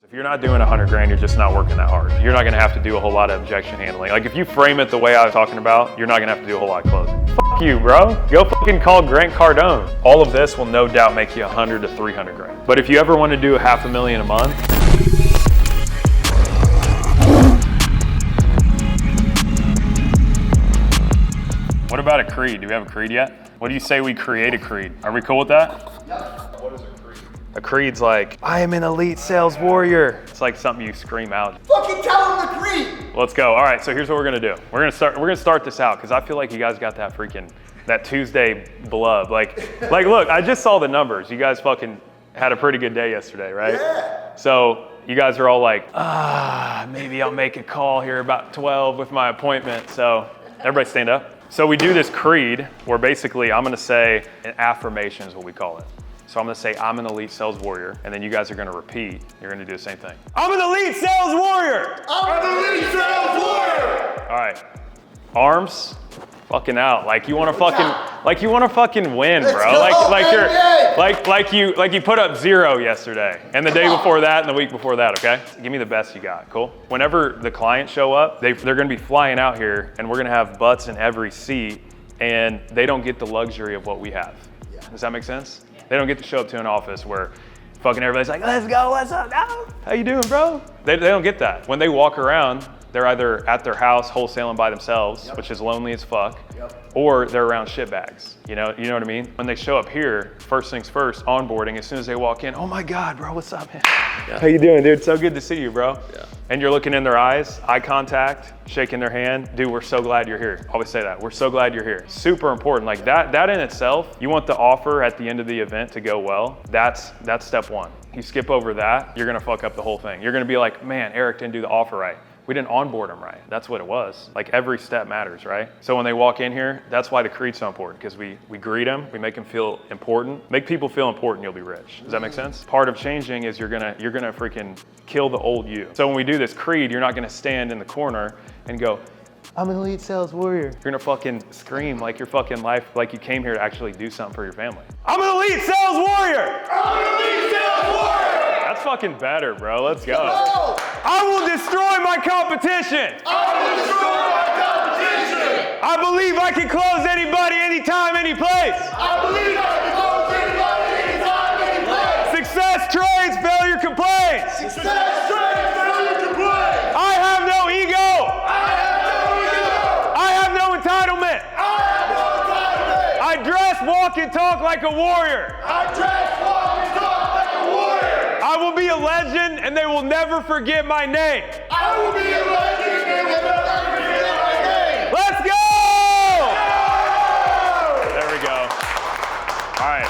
If you're not doing 100 grand, you're just not working that hard. You're not gonna have to do a whole lot of objection handling. Like if you frame it the way I was talking about, you're not gonna have to do a whole lot of closing. Fuck you, bro. Go fucking call Grant Cardone. All of this will no doubt make you 100 to 300 grand. But if you ever want to do $500,000 a month, what about a creed? Do we have a creed yet? What do you say we create a creed? Are we cool with that? Yep. What is a creed? A creed's like, I am an elite sales warrior. It's like something you scream out. Fucking tell him the creed. Let's go. All right, so here's what we're gonna do. We're gonna start this out because I feel like you guys got that Tuesday blub. Like, look, I just saw the numbers. You guys fucking had a pretty good day yesterday, right? Yeah. So you guys are all like, maybe I'll make a call here about 12 with my appointment. So everybody stand up. So we do this creed where basically I'm gonna say an affirmation is what we call it. So I'm gonna say I'm an elite sales warrior, and then you guys are gonna repeat. You're gonna do the same thing. I'm an elite sales warrior! I'm an elite sales warrior! All right, arms fucking out. Like you wanna fucking win, Let's bro. go, Like you put up 0 yesterday, and the day before that, and the week before that, okay? Give me the best you got, cool? Whenever the clients show up, they're gonna be flying out here, and we're gonna have butts in every seat, and they don't get the luxury of what we have. Yeah. Does that make sense? They don't get to show up to an office where fucking everybody's like, let's go, what's up, no? How you doing, bro? They don't get that. When they walk around, they're either at their house wholesaling by themselves, which is lonely as fuck, or they're around shitbags. You know what I mean? When they show up here, first things first, onboarding, as soon as they walk in, oh my God, bro, what's up, man? Yeah. How you doing, dude? So good to see you, bro. Yeah. And you're looking in their eyes, eye contact, shaking their hand. Dude, we're so glad you're here. Always say that. We're so glad you're here. Super important. Like that in itself, you want the offer at the end of the event to go well. That's step one. You skip over that, you're gonna fuck up the whole thing. You're gonna be like, man, Eric didn't do the offer right. We didn't onboard them right. That's what it was. Like every step matters, right? So when they walk in here, that's why the creed's so important, because we greet them, we make them feel important. Make people feel important, you'll be rich. Does that make sense? Part of changing is you're gonna freaking kill the old you. So when we do this creed, you're not gonna stand in the corner and go, I'm an elite sales warrior. You're gonna fucking scream like your fucking life, like you came here to actually do something for your family. I'm an elite sales warrior! I'm an elite sales warrior! That's fucking better, bro. Let's go. I will destroy my competition. I will destroy my competition. I believe I can close anybody, anytime, any place. I believe I can close anybody, anytime, any place. Success trades, failure complaints. Success trades, failure complaints. I have no ego. I have no ego. I have no entitlement. I have no entitlement. I dress, walk, and talk like a warrior. I dress, walk, and talk like a warrior. I will be a legend, and they will never forget my name. I will be a legend, and they will never forget my name. Let's go! There we go. All right,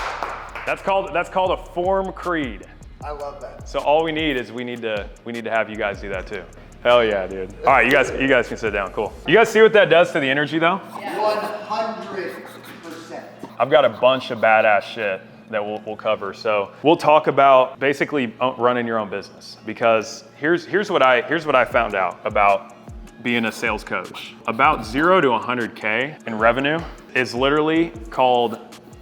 that's called a form creed. I love that. So all we need to have you guys do that too. Hell yeah, dude. All right, you guys can sit down. Cool. You guys see what that does to the energy though? 100%. I've got a bunch of badass shit that we'll cover. So we'll talk about basically running your own business, because here's what I found out about being a sales coach. About 0 to 100K in revenue is literally called,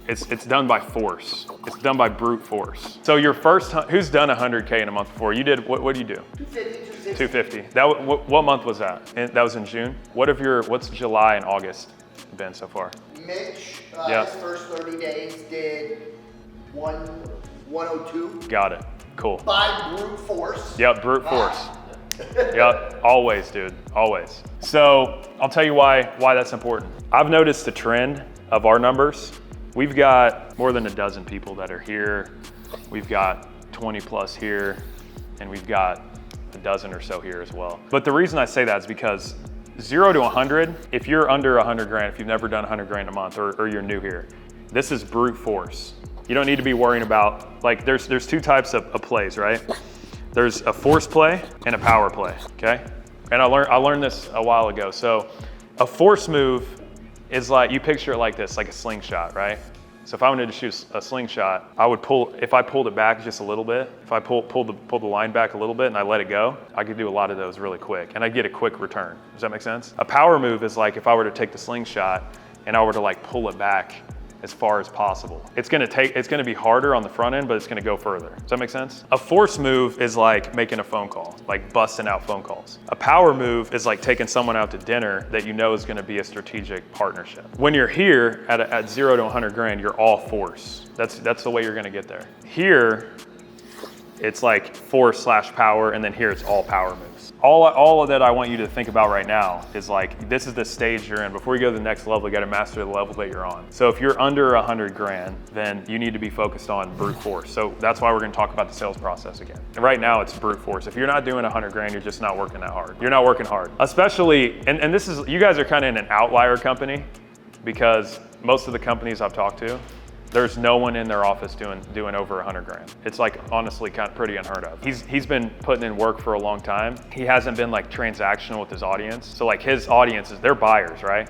it's done by force. It's done by brute force. So your first, who's done 100K in a month before? You did, what did you do? 250. What month was that? That was in June? What's July and August been so far? Mitch, his first 30 days did 102. Got it. Cool. By brute force. Yep, brute force. Yep, always, dude, always. So I'll tell you why that's important. I've noticed the trend of our numbers. We've got more than a dozen people that are here. We've got 20 plus here, and we've got a dozen or so here as well. But the reason I say that is because 0 to 100, if you're under 100 grand, if you've never done 100 grand a month, or you're new here, this is brute force. You don't need to be worrying about, like, there's two types of plays, right? There's a force play and a power play, okay? And I learned this a while ago. So a force move is like, you picture it like this, like a slingshot, right? So if I wanted to shoot a slingshot, I would if I pulled it back just a little bit, if I pulled the line back a little bit and I let it go, I could do a lot of those really quick, and I'd get a quick return. Does that make sense? A power move is like if I were to take the slingshot and I were to like pull it back as far as possible. It's gonna be harder on the front end, but it's gonna go further. Does that make sense? A force move is like making a phone call, like busting out phone calls. A power move is like taking someone out to dinner that you know is gonna be a strategic partnership. When you're here at 0 to 100 grand, you're all force. That's the way you're gonna get there. Here, it's like force/power, and then here it's all power moves. All of that I want you to think about right now is like, this is the stage you're in. Before you go to the next level, you gotta master the level that you're on. So if you're under 100 grand, then you need to be focused on brute force. So that's why we're gonna talk about the sales process again. And right now it's brute force. If you're not doing 100 grand, you're just not working that hard. You're not working hard. Especially, and this is, you guys are kind of in an outlier company, because most of the companies I've talked to, there's no one in their office doing over 100 grand. It's like honestly kind of pretty unheard of. He's been putting in work for a long time. He hasn't been like transactional with his audience. So like his audiences, they're buyers, right?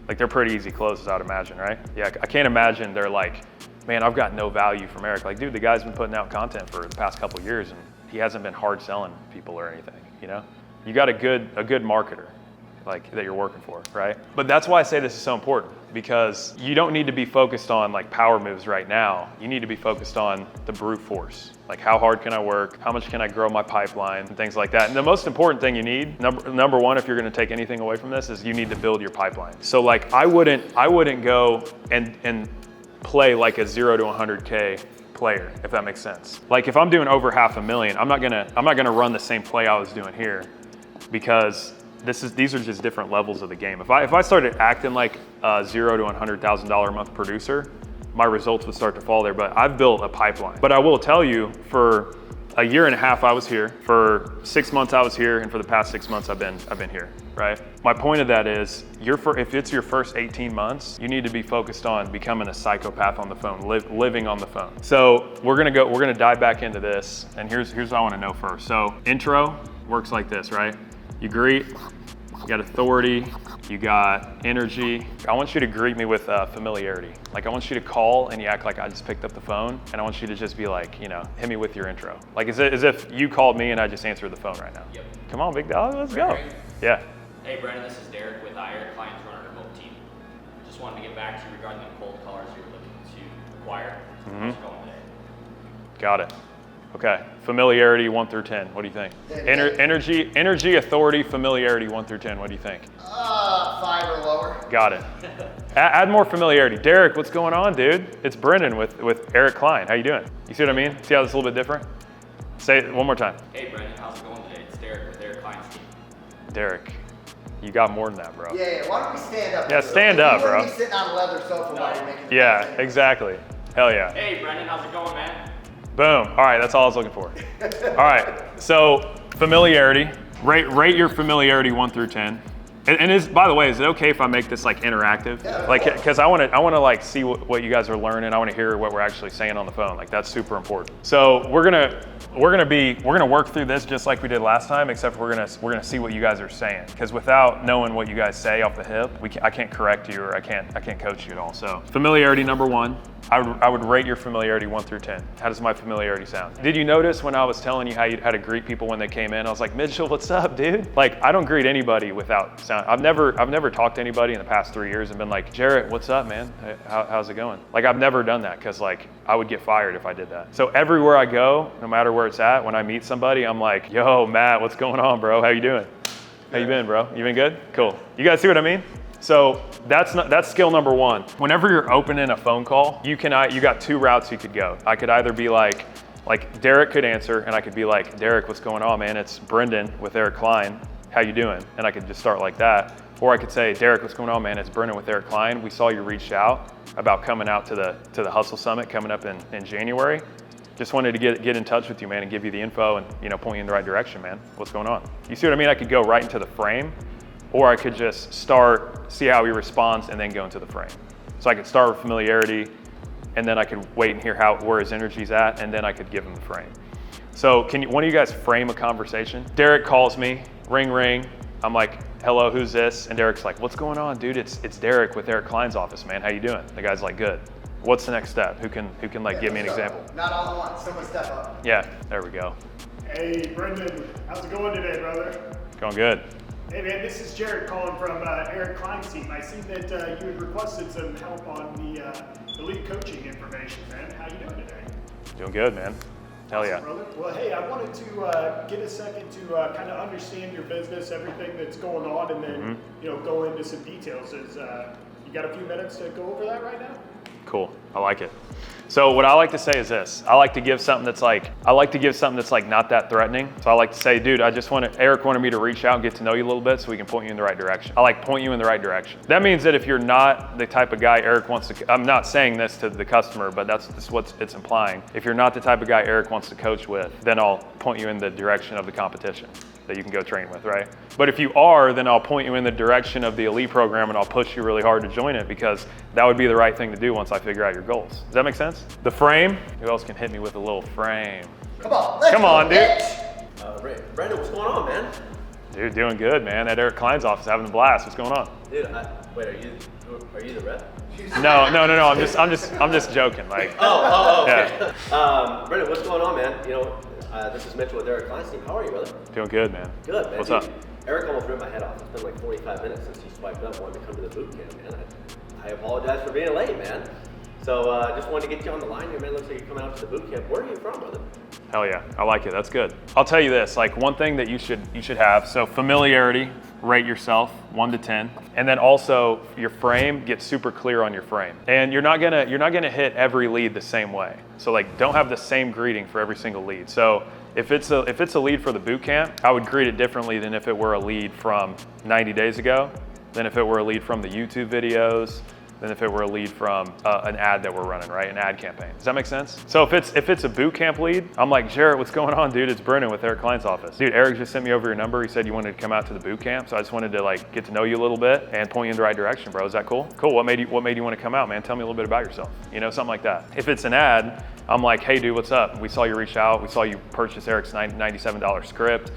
Like they're pretty easy closes, I'd imagine, right? Yeah, I can't imagine they're like, man, I've got no value from Eric. Like, dude, the guy's been putting out content for the past couple of years and he hasn't been hard selling people or anything, you know? You got a good marketer like that you're working for, right? But that's why I say this is so important, because you don't need to be focused on like power moves right now. You need to be focused on the brute force. Like, how hard can I work? How much can I grow my pipeline and things like that? And the most important thing you need, number one, if you're gonna take anything away from this, is you need to build your pipeline. So like, I wouldn't go and play like a 0 to 100K player, if that makes sense. Like if I'm doing over $500,000, I'm not gonna run the same play I was doing here, because these are just different levels of the game. If I started acting like a $0 to $100,000 a month producer, my results would start to fall there. But I've built a pipeline. But I will tell you, for a year and a half I was here, for 6 months I was here, and for the past 6 months I've been here, right? My point of that is, if it's your first 18 months, you need to be focused on becoming a psychopath on the phone, living on the phone. So we're gonna dive back into this, and here's what I want to know first. So intro works like this, right? You greet, you got authority, you got energy. I want you to greet me with familiarity. Like I want you to call and you act like I just picked up the phone, and I want you to just be like, you know, hit me with your intro. Like as if you called me and I just answered the phone right now. Yep. Come on, big dog, let's go. Yeah. Hey Brendan, this is Derek with Eric, clients runner remote team. Just wanted to get back to you regarding the cold callers you were looking to acquire. How's it going today? Got it. Okay, familiarity 1 through 10. What do you think? Energy, authority, familiarity 1 through 10. What do you think? 5 or lower. Got it. Add more familiarity. Derek, what's going on, dude? It's Brendan with Eric Klein. How you doing? You see what I mean? See how this is a little bit different? Say it one more time. Hey Brendan, how's it going today? It's Derek with Eric Klein's team. Derek, you got more than that, bro. Yeah, why don't we stand up? Yeah, stand up, bro. You wouldn't be sitting on a leather sofa while you're making the Yeah, content. exactly. Hell yeah. Hey Brendan, how's it going, man? Boom. All right, that's all I was looking for. All right, so familiarity. Rate your familiarity 1 through 10. And by the way, is it okay if I make this like interactive? Yeah, like, because I want to like see what you guys are learning. I want to hear what we're actually saying on the phone. Like that's super important. So we're gonna work through this just like we did last time, except we're gonna see what you guys are saying. Because without knowing what you guys say off the hip, I can't correct you, or I can't coach you at all. So familiarity number 1. I would rate your familiarity 1 through 10. How does my familiarity sound? Did you notice when I was telling you how to greet people when they came in? I was like, Mitchell, what's up, dude? Like, I don't greet anybody without sound. I've never talked to anybody in the past 3 years and been like, Jarrett, what's up, man? How's it going? Like, I've never done that, because like I would get fired if I did that. So everywhere I go, no matter where it's at, when I meet somebody, I'm like, yo, Matt, what's going on, bro? How you doing? How you been, bro? You been good? Cool. You guys see what I mean? So that's skill number 1. Whenever you're opening a phone call, you got 2 routes you could go. I could either be like Derek could answer, and I could be like, Derek, what's going on, man? It's Brendan with Eric Klein. How you doing? And I could just start like that. Or I could say, Derek, what's going on, man? It's Brendan with Eric Klein. We saw you reach out about coming out to the Hustle Summit coming up in January. Just wanted to get in touch with you, man, and give you the info and point you in the right direction, man. What's going on? You see what I mean? I could go right into the frame. Or I could just start, see how he responds, and then go into the frame. So I could start with familiarity, and then I could wait and hear where his energy's at, and then I could give him the frame. So one of you guys frame a conversation? Derek calls me, ring, ring. I'm like, hello, who's this? And Derek's like, what's going on, dude? It's Derek with Eric Klein's office, man. How you doing? The guy's like, good. What's the next step? Who can like give me an example? Not all at once. Someone step up. Yeah, there we go. Hey, Brendan, how's it going today, brother? Going good. Hey man, this is Jared calling from Eric Klein's team. I see that you had requested some help on the elite coaching information, man. How you doing today? Doing good, man. Hell yeah. Brother. Well, hey, I wanted to get a second to kind of understand your business, everything that's going on, and then go into some details. You got a few minutes to go over that right now? Cool. I like it. So what I like to say is this. I like to give something that's like not that threatening. So I like to say, dude, Eric wanted me to reach out and get to know you a little bit so we can point you in the right direction. I like point you in the right direction. That means that if you're not the type of guy Eric wants to, I'm not saying this to the customer, but that's what it's implying. If you're not the type of guy Eric wants to coach with, then I'll point you in the direction of the competition that you can go train with, right? But if you are, then I'll point you in the direction of the elite program and I'll push you really hard to join it because that would be the right thing to do once I figure out your goals. Does that make sense? The frame, who else can hit me with a little frame? Come on, dude. Brandon, what's going on, man? Dude, doing good, man. At Eric Klein's office, having a blast. What's going on? Dude, wait, are you the rep? No. I'm just joking. Like. Okay. Yeah. Brandon, what's going on, man? This is Mitchell with Eric Klein's team. How are you, brother? Doing good, man. Good, man. What's Dude, up? Eric almost ripped my head off. It's been like 45 minutes since he swiped up, wanted to come to the boot camp, man. I apologize for being late, man. So just wanted to get you on the line here, man. Looks like you're coming out to the boot camp. Where are you from, brother? Hell yeah, I like it. That's good. I'll tell you this, like one thing that you should have. So familiarity, rate yourself 1 to 10, and then also your frame. Get super clear on your frame, and you're not gonna hit every lead the same way. So like, don't have the same greeting for every single lead. So if it's a lead for the boot camp, I would greet it differently than if it were a lead from 90 days ago, than if it were a lead from the YouTube videos, than if it were a lead from an ad that we're running, right? An ad campaign. Does that make sense? So if it's a boot camp lead, I'm like, Jarrett, what's going on, dude? It's Brennan with Eric Klein's office. Dude, Eric just sent me over your number. He said you wanted to come out to the boot camp, so I just wanted to like get to know you a little bit and point you in the right direction, bro. Is that cool? Cool. What made you want to come out, man? Tell me a little bit about yourself. Something like that. If it's an ad, I'm like, hey, dude, what's up? We saw you reach out. We saw you purchase Eric's $97 script.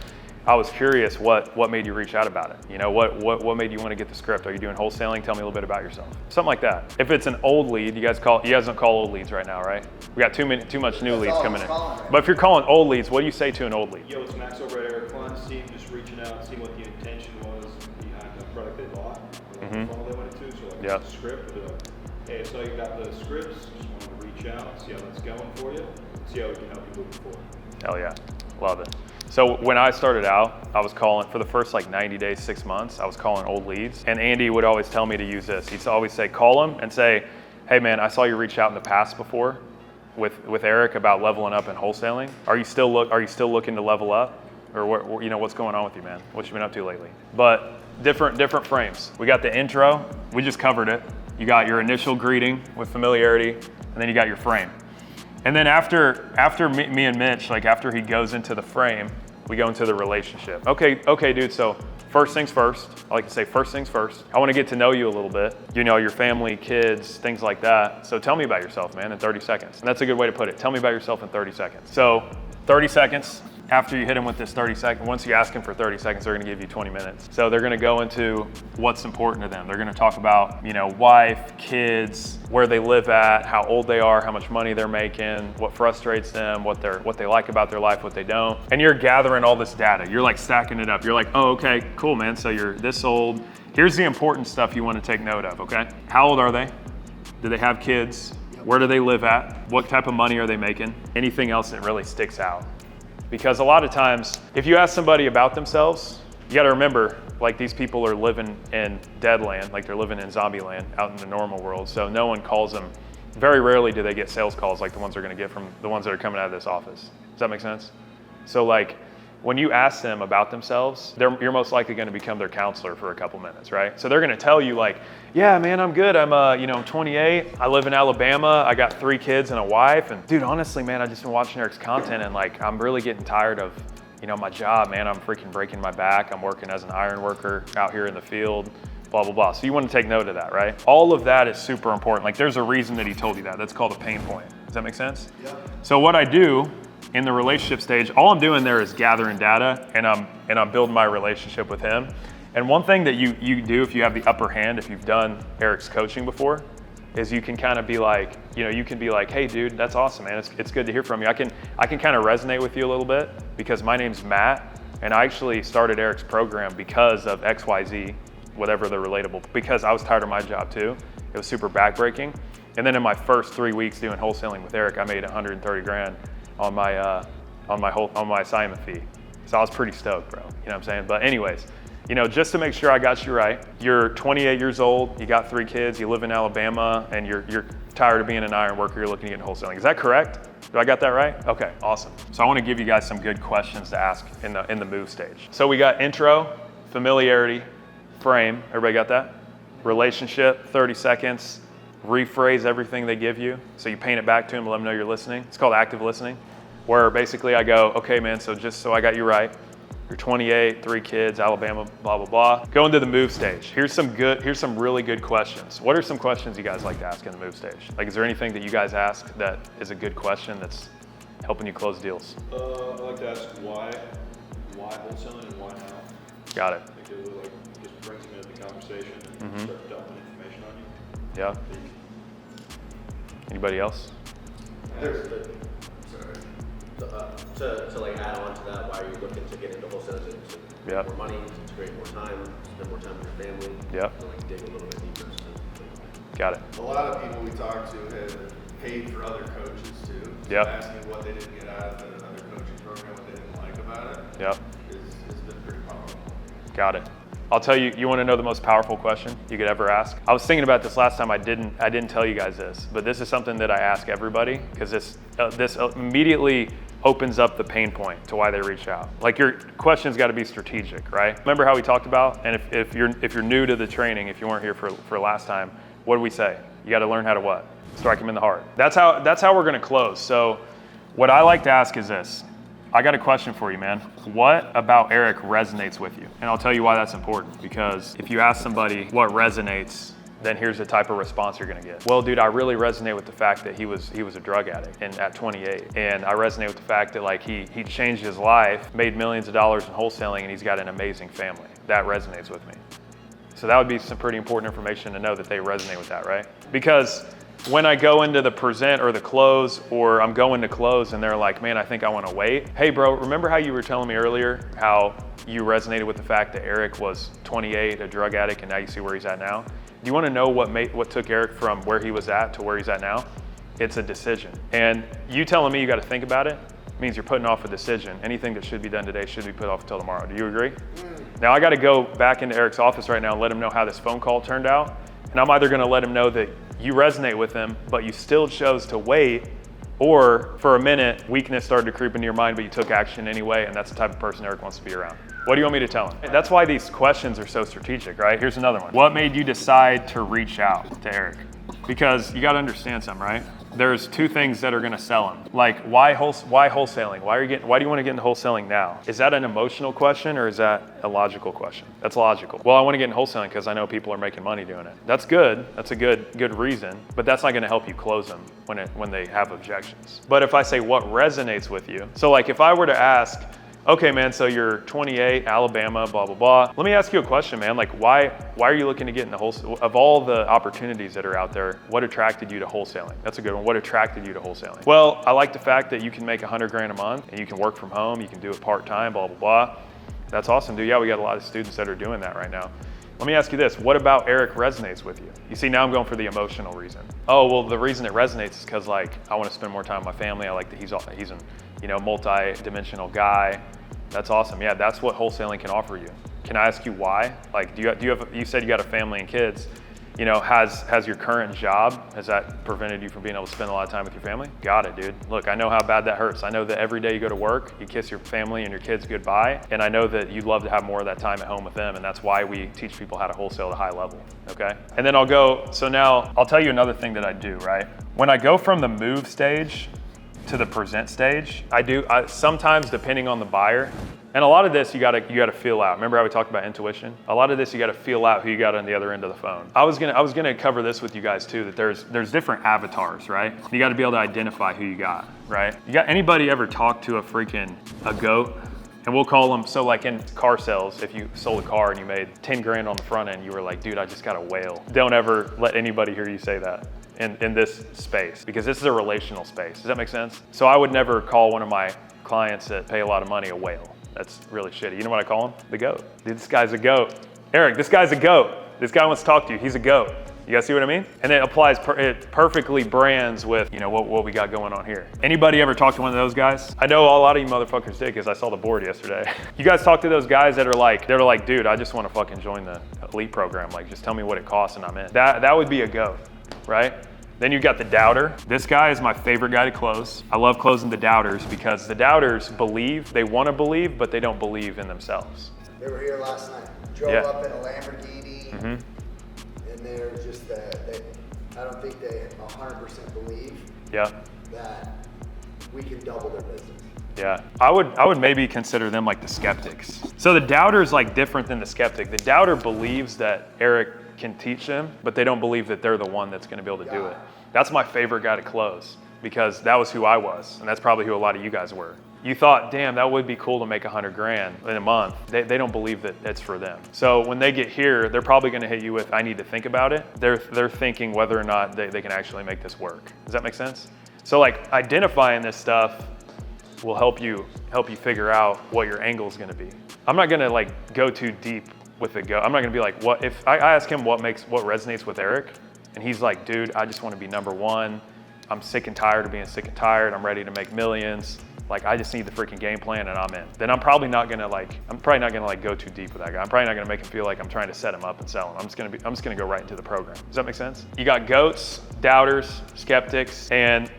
I was curious what made you reach out about it. What made you want to get the script? Are you doing wholesaling? Tell me a little bit about yourself. Something like that. If it's an old lead, you guys don't call old leads right now, right? We got too much new leads coming in. But if you're calling old leads, what do you say to an old lead? Yo, it's Max over at Eric Klein's team, just reaching out, seeing what the intention was behind the product they bought, the funnel they went into. So like the script, hey, so you got the scripts, just wanted to reach out, see how that's going for you, see how we can help you moving forward. Hell yeah, love it. So when I started out, I was calling, for the first like 90 days, 6 months, I was calling old leads. And Andy would always tell me to use this. He'd always say, call them and say, hey man, I saw you reach out in the past before with Eric about leveling up and wholesaling. Are you still looking to level up? Or what's going on with you, man? What you been up to lately? But different frames. We got the intro, we just covered it. You got your initial greeting with familiarity, and then you got your frame. And then after me and Mitch, like after he goes into the frame, we go into the relationship. Okay, dude, so first things first. I like to say first things first. I want to get to know you a little bit. Your family, kids, things like that. So tell me about yourself, man, in 30 seconds. And that's a good way to put it. Tell me about yourself in 30 seconds. So 30 seconds. After you hit them with this 30 seconds, once you ask them for 30 seconds, they're gonna give you 20 minutes. So they're gonna go into what's important to them. They're gonna talk about, wife, kids, where they live at, how old they are, how much money they're making, what frustrates them, what they like about their life, what they don't. And you're gathering all this data. You're like stacking it up. You're like, oh, okay, cool, man. So you're this old. Here's the important stuff you wanna take note of, okay? How old are they? Do they have kids? Where do they live at? What type of money are they making? Anything else that really sticks out? Because a lot of times, if you ask somebody about themselves, you gotta remember, like these people are living in dead land, like they're living in zombie land out in the normal world. So no one calls them, very rarely do they get sales calls like the ones they're gonna get from the ones that are coming out of this office. Does that make sense? So like, when you ask them about themselves, you're most likely going to become their counselor for a couple minutes, right? So they're going to tell you like, yeah, man, I'm good. I'm 28. I live in Alabama. I got 3 kids and a wife. And dude, honestly, man, I just been watching Eric's content and like, I'm really getting tired of, my job, man. I'm freaking breaking my back. I'm working as an iron worker out here in the field, blah, blah, blah. So you want to take note of that, right? All of that is super important. Like there's a reason that he told you that. That's called a pain point. Does that make sense? Yeah. So what I do in the relationship stage, all I'm doing there is gathering data and I'm building my relationship with him. And one thing that you do if you have the upper hand, if you've done Eric's coaching before, is you can kind of be like, you can be like, hey dude, that's awesome, man. It's good to hear from you. I can kind of resonate with you a little bit because my name's Matt And I actually started Eric's program because of XYZ, whatever the relatable, because I was tired of my job too. It was super backbreaking. And then in my first 3 weeks doing wholesaling with Eric, I made 130 grand on my assignment fee. So I was pretty stoked, bro. You know what I'm saying? But anyways, you know, just to make sure I got you right, you're 28 years old, you got 3 kids, you live in Alabama, and you're tired of being an iron worker, you're looking to get into wholesaling. Is that correct? Do I got that right? Okay, awesome. So I want to give you guys some good questions to ask in the move stage. So we got intro, familiarity, frame. Everybody got that? Relationship, 30 seconds. Rephrase everything they give you. So you paint it back to them, let them know you're listening. It's called active listening, where basically I go, okay, man, so just so I got you right, you're 28, 3 kids, Alabama, blah, blah, blah. Go into the move stage. Here's some really good questions. What are some questions you guys like to ask in the move stage? Like, is there anything that you guys ask that is a good question that's helping you close deals? I like to ask why wholesaling and why now? Got it. I think it really, just brings them into the conversation and start dumping information on you. Yeah. Anybody else? To like add on to that, why are you looking to get into wholesaling? To make more money, to create more time, spend more time with your family. Yep. To like dig a little bit deeper. Got it. A lot of people we talk to have paid for other coaches too. Yep. Asking what they didn't get out of another coaching program, what they didn't like about it. Yep. Has been pretty powerful. Got it. I'll tell you, you want to know the most powerful question you could ever ask? I was thinking about this last time. I didn't tell you guys this, but this is something that I ask everybody because this immediately opens up the pain point to why they reach out. Like, your question's got to be strategic, right? Remember how we talked about? And if you're new to the training, if you weren't here for last time, what did we say? You got to learn how to what? Strike them in the heart. That's how we're going to close. So what I like to ask is this. I got a question for you, man. What about Eric resonates with you? And I'll tell you why that's important, because if you ask somebody what resonates, then here's the type of response you're gonna get. Well, dude, I really resonate with the fact that he was a drug addict and at 28. And I resonate with the fact that like he changed his life, made millions of dollars in wholesaling, and he's got an amazing family. That resonates with me. So that would be some pretty important information to know that they resonate with that, right? Because when I go into the present or the close, or I'm going to close and they're like, man, I think I want to wait. Hey bro, remember how you were telling me earlier how you resonated with the fact that Eric was 28, a drug addict, and now you see where he's at now? Do you want to know what took Eric from where he was at to where he's at now? It's a decision. And you telling me you got to think about it means you're putting off a decision. Anything that should be done today should be put off until tomorrow. Do you agree? Now I got to go back into Eric's office right now and let him know how this phone call turned out. And I'm either going to let him know that you resonate with him, but you still chose to wait, or for a minute, weakness started to creep into your mind, but you took action anyway, and that's the type of person Eric wants to be around. What do you want me to tell him? That's why these questions are so strategic, right? Here's another one. What made you decide to reach out to Eric? Because you got to understand something, right? There's 2 things that are going to sell him. Like, why wholesaling? Why do you want to get into wholesaling now? Is that an emotional question, or is that a logical question? That's logical. Well, I want to get in wholesaling because I know people are making money doing it. That's good. That's a good reason, but that's not going to help you close them when they have objections. But if I say what resonates with you, so like if I were to ask, okay, man, so you're 28, Alabama, blah, blah, blah. Let me ask you a question, man. Like, why are you looking to get into wholesale? Of all the opportunities that are out there, what attracted you to wholesaling? That's a good one. What attracted you to wholesaling? Well, I like the fact that you can make 100 grand a month and you can work from home, you can do it part-time, blah, blah, blah. That's awesome, dude. Yeah, we got a lot of students that are doing that right now. Let me ask you this. What about Eric resonates with you? You see, now I'm going for the emotional reason. Oh, well, the reason it resonates is because like, I want to spend more time with my family. I like that he's a multi-dimensional guy. That's awesome. Yeah, that's what wholesaling can offer you. Can I ask you why? Like, you said you got a family and kids. You know, has your current job, has that prevented you from being able to spend a lot of time with your family? Got it, dude. Look, I know how bad that hurts. I know that every day you go to work, you kiss your family and your kids goodbye. And I know that you'd love to have more of that time at home with them. And that's why we teach people how to wholesale at a high level, okay? And then so now I'll tell you another thing that I do, right? When I go from the move stage to the present stage, I sometimes, depending on the buyer, and a lot of this you gotta feel out. Remember how we talked about intuition? A lot of this you gotta feel out who you got on the other end of the phone. I was gonna cover this with you guys too, that there's different avatars, right? You gotta be able to identify who you got, right? You got anybody ever talk to a goat? And we'll call them, so like in car sales, if you sold a car and you made 10 grand on the front end, you were like, dude, I just got a whale. Don't ever let anybody hear you say that in this space, because this is a relational space. Does that make sense? So I would never call one of my clients that pay a lot of money a whale. That's really shitty. You know what I call him? The GOAT. Dude, this guy's a GOAT. Eric, this guy's a GOAT. This guy wants to talk to you. He's a GOAT. You guys see what I mean? And it applies, it perfectly brands with, you know, what we got going on here. Anybody ever talk to one of those guys? I know a lot of you motherfuckers did because I saw the board yesterday. You guys talk to those guys that are like, dude, I just want to fucking join the elite program. Like, just tell me what it costs and I'm in. That would be a GOAT, right? Then you got the doubter. This guy is my favorite guy to close. I love closing the doubters because the doubters believe, they want to believe, but they don't believe in themselves. They were here last night. Drove up in a Lamborghini, and they're just, I don't think they 100% believe that we can double their business. Yeah, I would maybe consider them like the skeptics. So the doubter is like different than the skeptic. The doubter believes that Eric can teach them, but they don't believe that they're the one that's going to be able to do it. That's my favorite guy to close because that was who I was, and that's probably who a lot of you guys were. You thought, damn, that would be cool to make $100,000 in a month. They don't believe that it's for them. So when they get here, they're probably going to hit you with, I need to think about it. They're thinking whether or not they can actually make this work. Does that make sense? So like identifying this stuff will help you figure out what your angle is going to be. I'm not going to like go too deep with the go. I'm not going to be like, what if I ask him what resonates with Eric, and he's like, dude, I just want to be number one. I'm sick and tired of being sick and tired. I'm ready to make millions. Like, I just need the freaking game plan and I'm in. Then I'm probably not gonna go too deep with that guy. I'm probably not gonna make him feel like I'm trying to set him up and sell him. I'm just gonna go right into the program. Does that make sense? You got goats, doubters, skeptics, and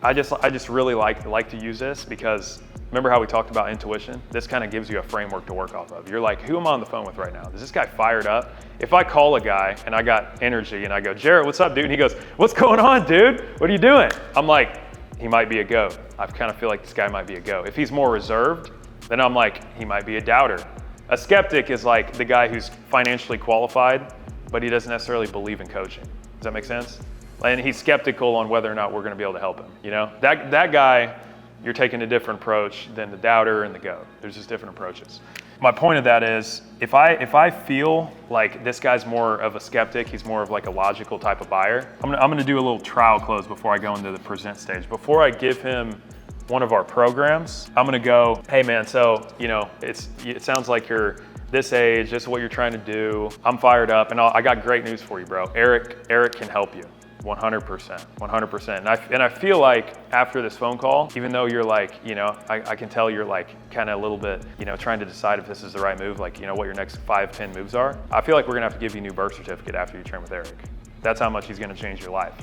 I just really like to use this because remember how we talked about intuition? This kind of gives you a framework to work off of. You're like, who am I on the phone with right now? Is this guy fired up? If I call a guy and I got energy and I go, Jarrett, what's up, dude? And he goes, what's going on, dude? What are you doing? I'm like, he might be a GOAT. I kind of feel like this guy might be a GOAT. If he's more reserved, then I'm like, he might be a doubter. A skeptic is like the guy who's financially qualified, but he doesn't necessarily believe in coaching. Does that make sense? And he's skeptical on whether or not we're going to be able to help him. You know, that guy, you're taking a different approach than the doubter and the GOAT. There's just different approaches. My point of that is, if I feel like this guy's more of a skeptic, he's more of like a logical type of buyer, I'm gonna do a little trial close before I go into the present stage. Before I give him one of our programs, I'm gonna go, hey man, so you know, it sounds like you're this age, this is what you're trying to do. I'm fired up, and I got great news for you, bro. Eric can help you. 100%. And I feel like after this phone call, even though you're like, you know, I can tell you're like kind of a little bit, you know, trying to decide if this is the right move, like, you know, what your next 5-10 moves are. I feel like we're gonna have to give you a new birth certificate after you train with Eric. That's how much he's gonna change your life.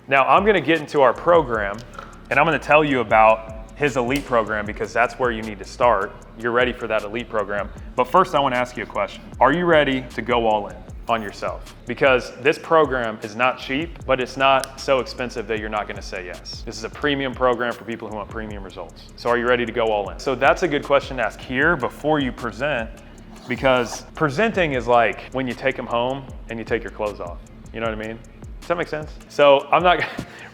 Now I'm gonna get into our program and I'm gonna tell you about his elite program because that's where you need to start. You're ready for that elite program. But first I wanna ask you a question. Are you ready to go all in on yourself? Because this program is not cheap, but it's not so expensive that you're not gonna say yes. This is a premium program for people who want premium results. So are you ready to go all in? So that's a good question to ask here before you present, because presenting is like when you take them home and you take your clothes off. You know what I mean? Does that make sense? So I'm not,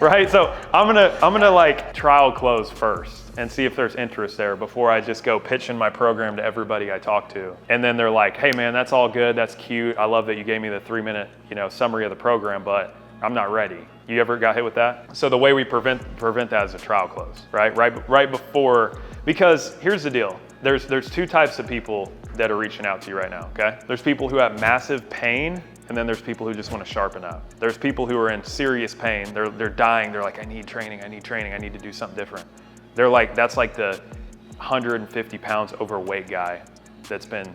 right? So I'm gonna like trial close first and see if there's interest there before I just go pitching my program to everybody I talk to. And then they're like, hey man, that's all good, that's cute. I love that you gave me the 3-minute, you know, summary of the program, but I'm not ready. You ever got hit with that? So the way we prevent that is a trial close, right? Right before, because here's the deal. There's two types of people that are reaching out to you right now, okay? There's people who have massive pain, and then there's people who just want to sharpen up. There's people who are in serious pain. They're dying. They're like, I need training. I need to do something different. They're like, that's like the 150 pounds overweight guy that's been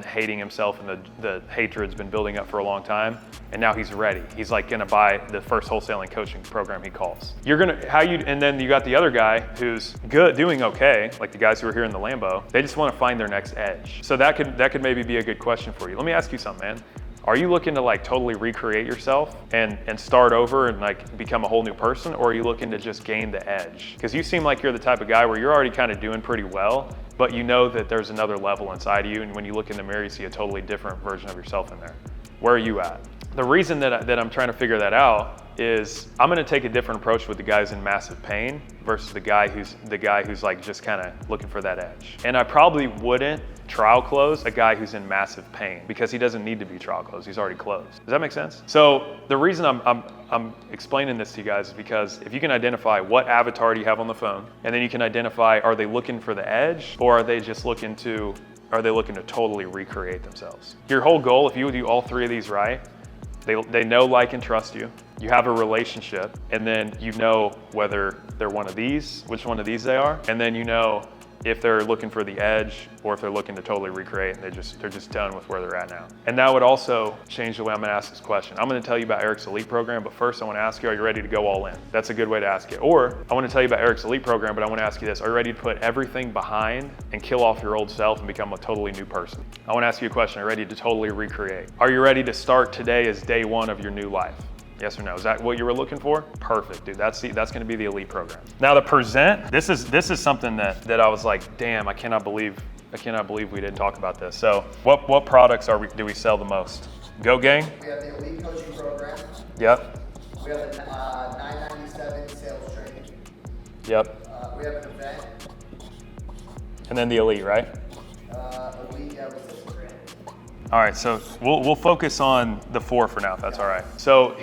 hating himself, and the hatred's been building up for a long time. And now he's ready. He's like gonna buy the first wholesaling coaching program he calls. And then you got the other guy who's good, doing okay, like the guys who are here in the Lambo. They just want to find their next edge. So that could maybe be a good question for you. Let me ask you something, man. Are you looking to like totally recreate yourself and start over and like become a whole new person, or are you looking to just gain the edge? Because you seem like you're the type of guy where you're already kind of doing pretty well, but you know that there's another level inside of you, and when you look in the mirror, you see a totally different version of yourself in there. Where are you at? The reason that I'm trying to figure that out is I'm gonna take a different approach with the guys in massive pain versus the guy who's like just kind of looking for that edge. And I probably wouldn't trial close a guy who's in massive pain because he doesn't need to be trial closed. He's already closed. Does that make sense? So the reason I'm explaining this to you guys is because if you can identify what avatar do you have on the phone, and then you can identify, are they looking for the edge, or are they just looking to totally recreate themselves? Your whole goal, if you do all three of these right, they know, like, and trust you. You have a relationship, and then you know whether they're one of these, which one of these they are, and then you know if they're looking for the edge or if they're looking to totally recreate and they're just done with where they're at now. And that would also change the way I'm gonna ask this question. I'm gonna tell you about Eric's Elite program, but first I wanna ask you, are you ready to go all in? That's a good way to ask it. Or I wanna tell you about Eric's Elite program, but I wanna ask you this, are you ready to put everything behind and kill off your old self and become a totally new person? I wanna ask you a question, are you ready to totally recreate? Are you ready to start today as day one of your new life? Yes or no? Is that what you were looking for? Perfect, dude. That's gonna be the Elite program. Now the Present, this is something that I was like, damn, I cannot believe we didn't talk about this. So what products do we sell the most? Go Gang? We have the Elite coaching program. Yep. We have the $997 sales training. Yep. We have an event. And then the Elite, right? Elite, yeah, what's this? All right, so we'll focus on the 4 for now, if that's all right. So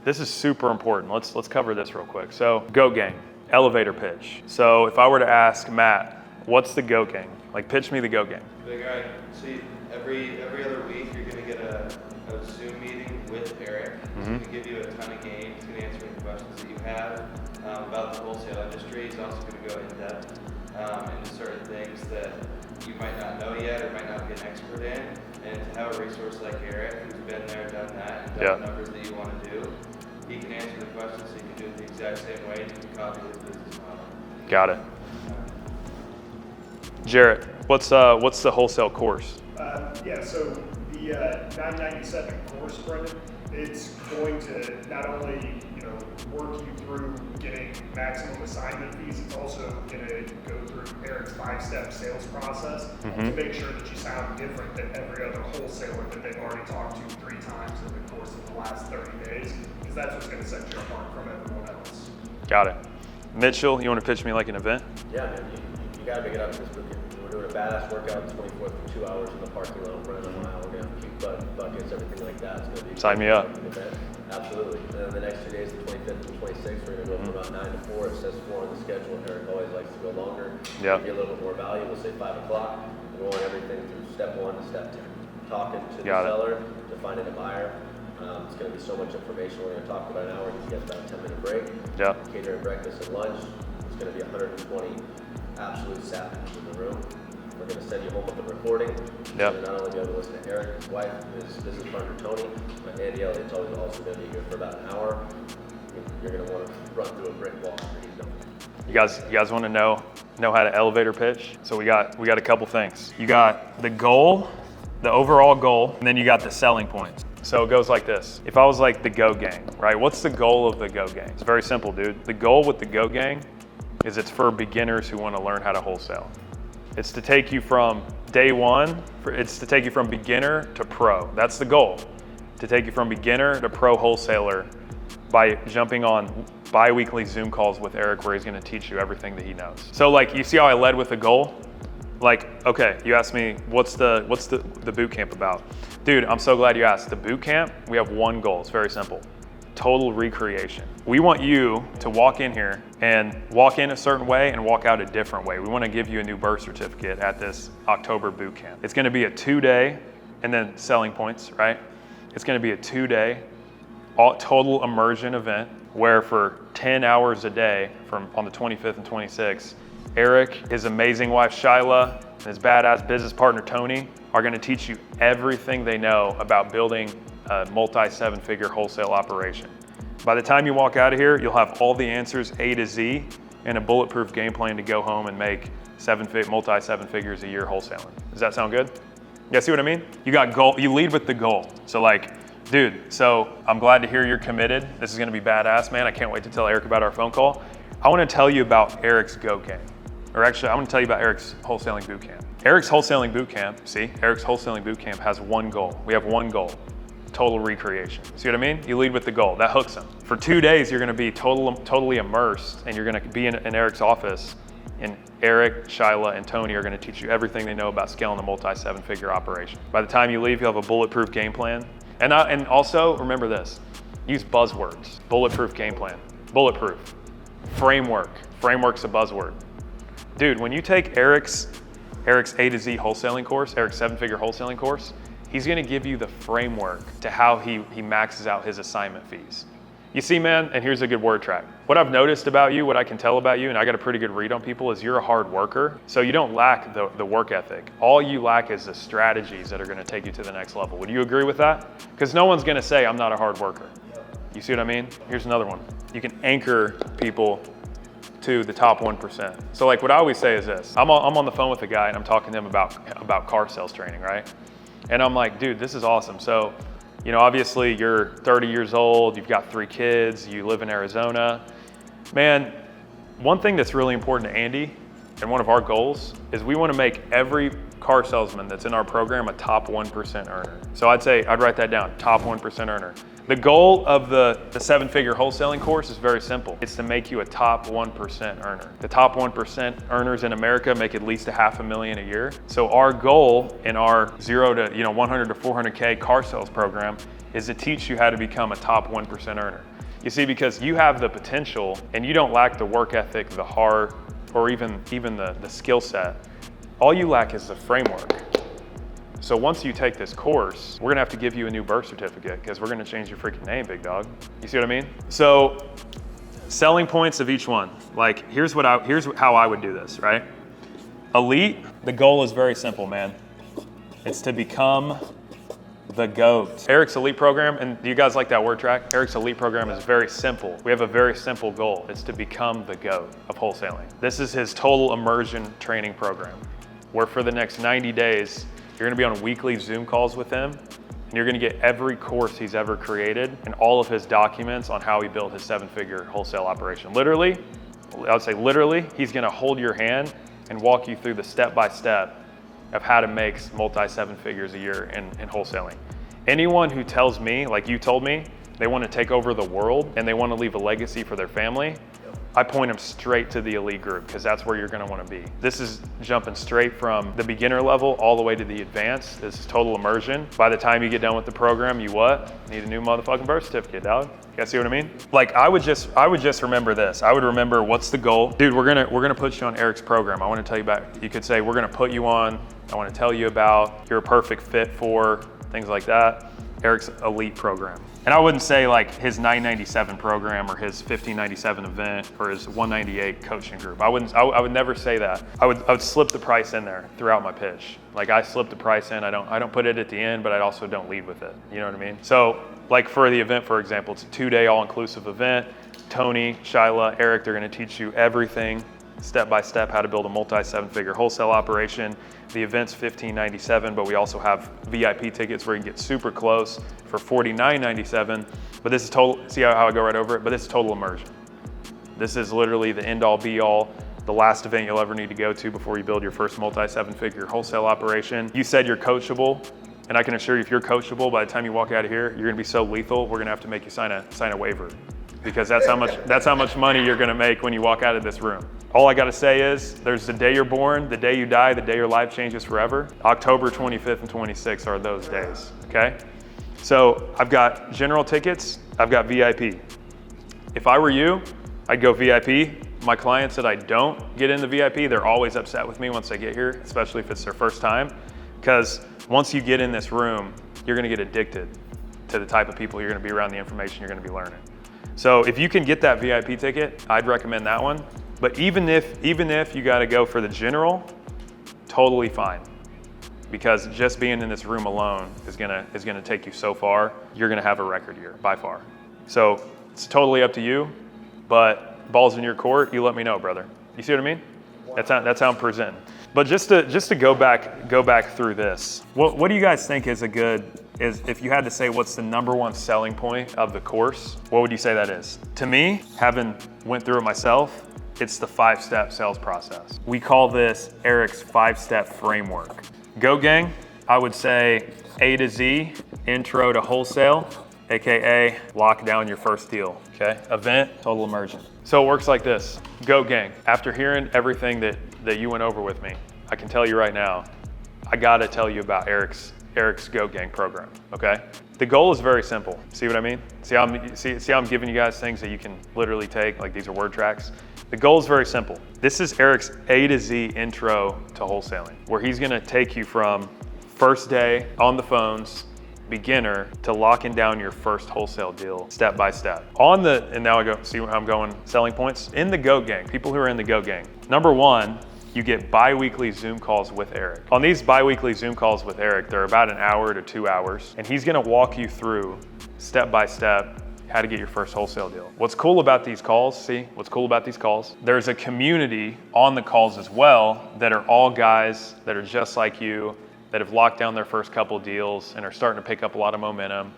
this is super important. Let's cover this real quick. So Goat Gang, elevator pitch. So if I were to ask Matt, what's the Goat Gang? Like, pitch me the Goat Gang. Big guy. See, every other week you're gonna get a Zoom meeting with Eric. He's gonna give you a ton of games. He's gonna answer any questions that you have about the wholesale industry. He's also gonna go in depth into certain things that you might not know yet or might not be an expert in. And to have a resource like Eric, who's been there, done that, and done the numbers that you want to do, he can answer the questions so you can do it the exact same way and you can copy his business model. Got it. Jarrett, what's the wholesale course? Yeah, so the $997 course, Brendan, it's going to not only work you through getting maximum assignment fees, it's also going to go through Eric's 5-step sales process to make sure that you sound different than every other wholesaler that they've already talked to 3 times in the course of the last 30 days, because that's what's going to set you apart from everyone else. Got it. Mitchell, you want to pitch me like an event? Yeah, man, you got to make it up to this weekend. We're doing a badass workout the 24th for 2 hours in the parking lot, running a mile. We're going to have puke buckets, everything like that. It's going to be sign me up. Event. Absolutely. And then the next 2 days, the 25th and 26th, we're going to go from about 9 to 4. It says 4 on the schedule. Eric always likes to go longer. Yeah. Give you a little bit more value. We'll say 5 o'clock. We're going everything through step 1 to step 10. Talking to the seller, to finding a buyer. It's going to be so much information. We're going to talk for about an hour. You guys about a 10-minute break. Yeah. Catering breakfast and lunch. It's going to be 120 absolute savages in the room. We're going to send you home with a recording. Yep. So not only be able to listen to Eric, his wife, his business partner Tony, but Andy Elliott's also going to be here for about an hour. You're going to want to run through a brick wall. You guys want to know how to elevator pitch? So we got a couple things. You got the goal, the overall goal, and then you got the selling points. So it goes like this. If I was like the Go Gang, right? What's the goal of the Go Gang? It's very simple, dude. The goal with the Go Gang is it's for beginners who want to learn how to wholesale. It's to take you from day one, it's to take you from beginner to pro. That's the goal, to take you from beginner to pro wholesaler by jumping on bi-weekly Zoom calls with Eric where he's gonna teach you everything that he knows. So like, you see how I led with the goal? Like, okay, you asked me, what's the boot camp about? Dude, I'm so glad you asked. The boot camp, we have one goal, it's very simple. Total recreation. We want you to walk in here and walk in a certain way and walk out a different way. We want to give you a new birth certificate at this October boot camp. It's going to be a 2-day, and then selling points, right? It's going to be a 2-day, total immersion event where for 10 hours a day on the 25th and 26th, Eric, his amazing wife Shyla, and his badass business partner Tony are going to teach you everything they know about building a multi-7-figure wholesale operation. By the time you walk out of here, you'll have all the answers A to Z and a bulletproof game plan to go home and make multi-7 figures a year wholesaling. Does that sound good? Yeah, see what I mean? You got goal, you lead with the goal. So like, dude, so I'm glad to hear you're committed. This is gonna be badass, man. I can't wait to tell Eric about our phone call. I wanna tell you about Eric's Go Gang. Or actually, I wanna tell you about Eric's Wholesaling Bootcamp. Eric's Wholesaling Bootcamp, Eric's Wholesaling Bootcamp has one goal. We have one goal. Total recreation. See what I mean? You lead with the goal. That hooks them. For 2 days, you're going to be totally immersed, and you're going to be in Eric's office And Eric, Shyla, and Tony are going to teach you everything they know about scaling a multi-7-figure operation. By the time you leave, you'll have a bulletproof game plan. And also, remember this, use buzzwords. Bulletproof game plan, bulletproof. Framework, framework's a buzzword. Dude, when you take Eric's A to Z wholesaling course, Eric's 7-figure wholesaling course, he's going to give you the framework to how he maxes out his assignment fees. You see, man, and here's a good word track. What I've noticed about you, what I can tell about you, and I got a pretty good read on people, is you're a hard worker. So you don't lack the work ethic. All you lack is the strategies that are going to take you to the next level. Would you agree with that? Because no one's going to say, I'm not a hard worker. You see what I mean? Here's another one. You can anchor people to the top 1%. So like what I always say is this, I'm on the phone with a guy and I'm talking to him about car sales training, right? And I'm like, dude, this is awesome. So, you know, obviously you're 30 years old, you've got 3 kids, you live in Arizona. Man, one thing that's really important to Andy and one of our goals is we want to make every car salesman that's in our program a top 1% earner. So I'd write that down, top 1% earner. The goal of the 7-figure wholesaling course is very simple. It's to make you a top 1% earner. The top 1% earners in America make at least $500,000 a year. So our goal in our 0 to 100 to 400K car sales program is to teach you how to become a top 1% earner. You see, because you have the potential and you don't lack the work ethic, the heart, or even the skill set. All you lack is the framework. So once you take this course, we're gonna have to give you a new birth certificate because we're gonna change your freaking name, big dog. You see what I mean? So selling points of each one. Like here's how I would do this, right? Elite, the goal is very simple, man. It's to become the GOAT. Eric's Elite program, and do you guys like that word track? Eric's Elite program is very simple. We have a very simple goal. It's to become the GOAT of wholesaling. This is his total immersion training program, where for the next 90 days, you're gonna be on weekly Zoom calls with him, and you're gonna get every course he's ever created and all of his documents on how he built his 7-figure wholesale operation. Literally, I would say literally, he's gonna hold your hand and walk you through the step-by-step of how to make multi-7 figures a year in wholesaling. Anyone who tells me, like you told me, they wanna take over the world and they wanna leave a legacy for their family, I point them straight to the elite group because that's where you're going to want to be. This is jumping straight from the beginner level all the way to the advanced. This is total immersion. By the time you get done with the program, you what? Need a new motherfucking birth certificate, dog. You guys see what I mean? Like I would just remember this. I would remember what's the goal. Dude, we're gonna put you on Eric's program. I want to tell you about, you could say we're gonna put you on, I want to tell you about, you're a perfect fit for, things like that. Eric's Elite program. And I wouldn't say like his 997 program or his 1597 event or his 198 coaching group. I would never say that. I would slip the price in there throughout my pitch. Like I slip the price in, I don't put it at the end, but I also don't lead with it. You know what I mean? So like for the event, for example, it's a 2-day all-inclusive event. Tony, Shyla, Eric, they're gonna teach you everything step by step how to build a multi-7-figure wholesale operation. The event's $15.97, but we also have VIP tickets where you can get super close for $49.97. But this is total, see how I go right over it? But this is total immersion. This is literally the end all be all, the last event you'll ever need to go to before you build your first multi-7-figure wholesale operation. You said you're coachable, and I can assure you if you're coachable, by the time you walk out of here, you're gonna be so lethal, we're gonna have to make you sign a waiver. Because that's how much money you're gonna make when you walk out of this room. All I gotta say is, there's the day you're born, the day you die, the day your life changes forever. October 25th and 26th are those days, okay? So I've got general tickets, I've got VIP. If I were you, I'd go VIP. My clients that I don't get in the VIP, they're always upset with me once they get here, especially if it's their first time. Because once you get in this room, you're gonna get addicted to the type of people you're gonna be around, the information you're gonna be learning. So if you can get that VIP ticket, I'd recommend that one. But even if you gotta go for the general, totally fine. Because just being in this room alone is gonna take you so far. You're gonna have a record year, by far. So it's totally up to you, but ball's in your court, you let me know, brother. You see what I mean? That's how I'm presenting. But just to go back through this, what do you guys think is if you had to say what's the #1 selling point of the course, what would you say that is? To me, having went through it myself, it's the 5-step sales process. We call this Eric's 5-step framework. Go gang, I would say A to Z, intro to wholesale, AKA lock down your first deal, okay? Event, total immersion. So it works like this. Goat Gang, after hearing everything that you went over with me, I can tell you right now, I gotta tell you about Eric's Goat Gang program, okay? The goal is very simple. See what I mean? See how I'm giving you guys things that you can literally take, like these are word tracks? The goal is very simple. This is Eric's A to Z intro to wholesaling, where he's gonna take you from first day on the phones, beginner, to locking down your first wholesale deal step by step. And now I go, see how I'm going, selling points? In the Goat Gang, people who are in the Goat Gang, number one, you get bi-weekly Zoom calls with Eric. On these bi-weekly Zoom calls with Eric, they're about an hour to 2 hours, and he's gonna walk you through step by step how to get your first wholesale deal. What's cool about these calls, there's a community on the calls as well that are all guys that are just like you, that have locked down their first couple deals and are starting to pick up a lot of momentum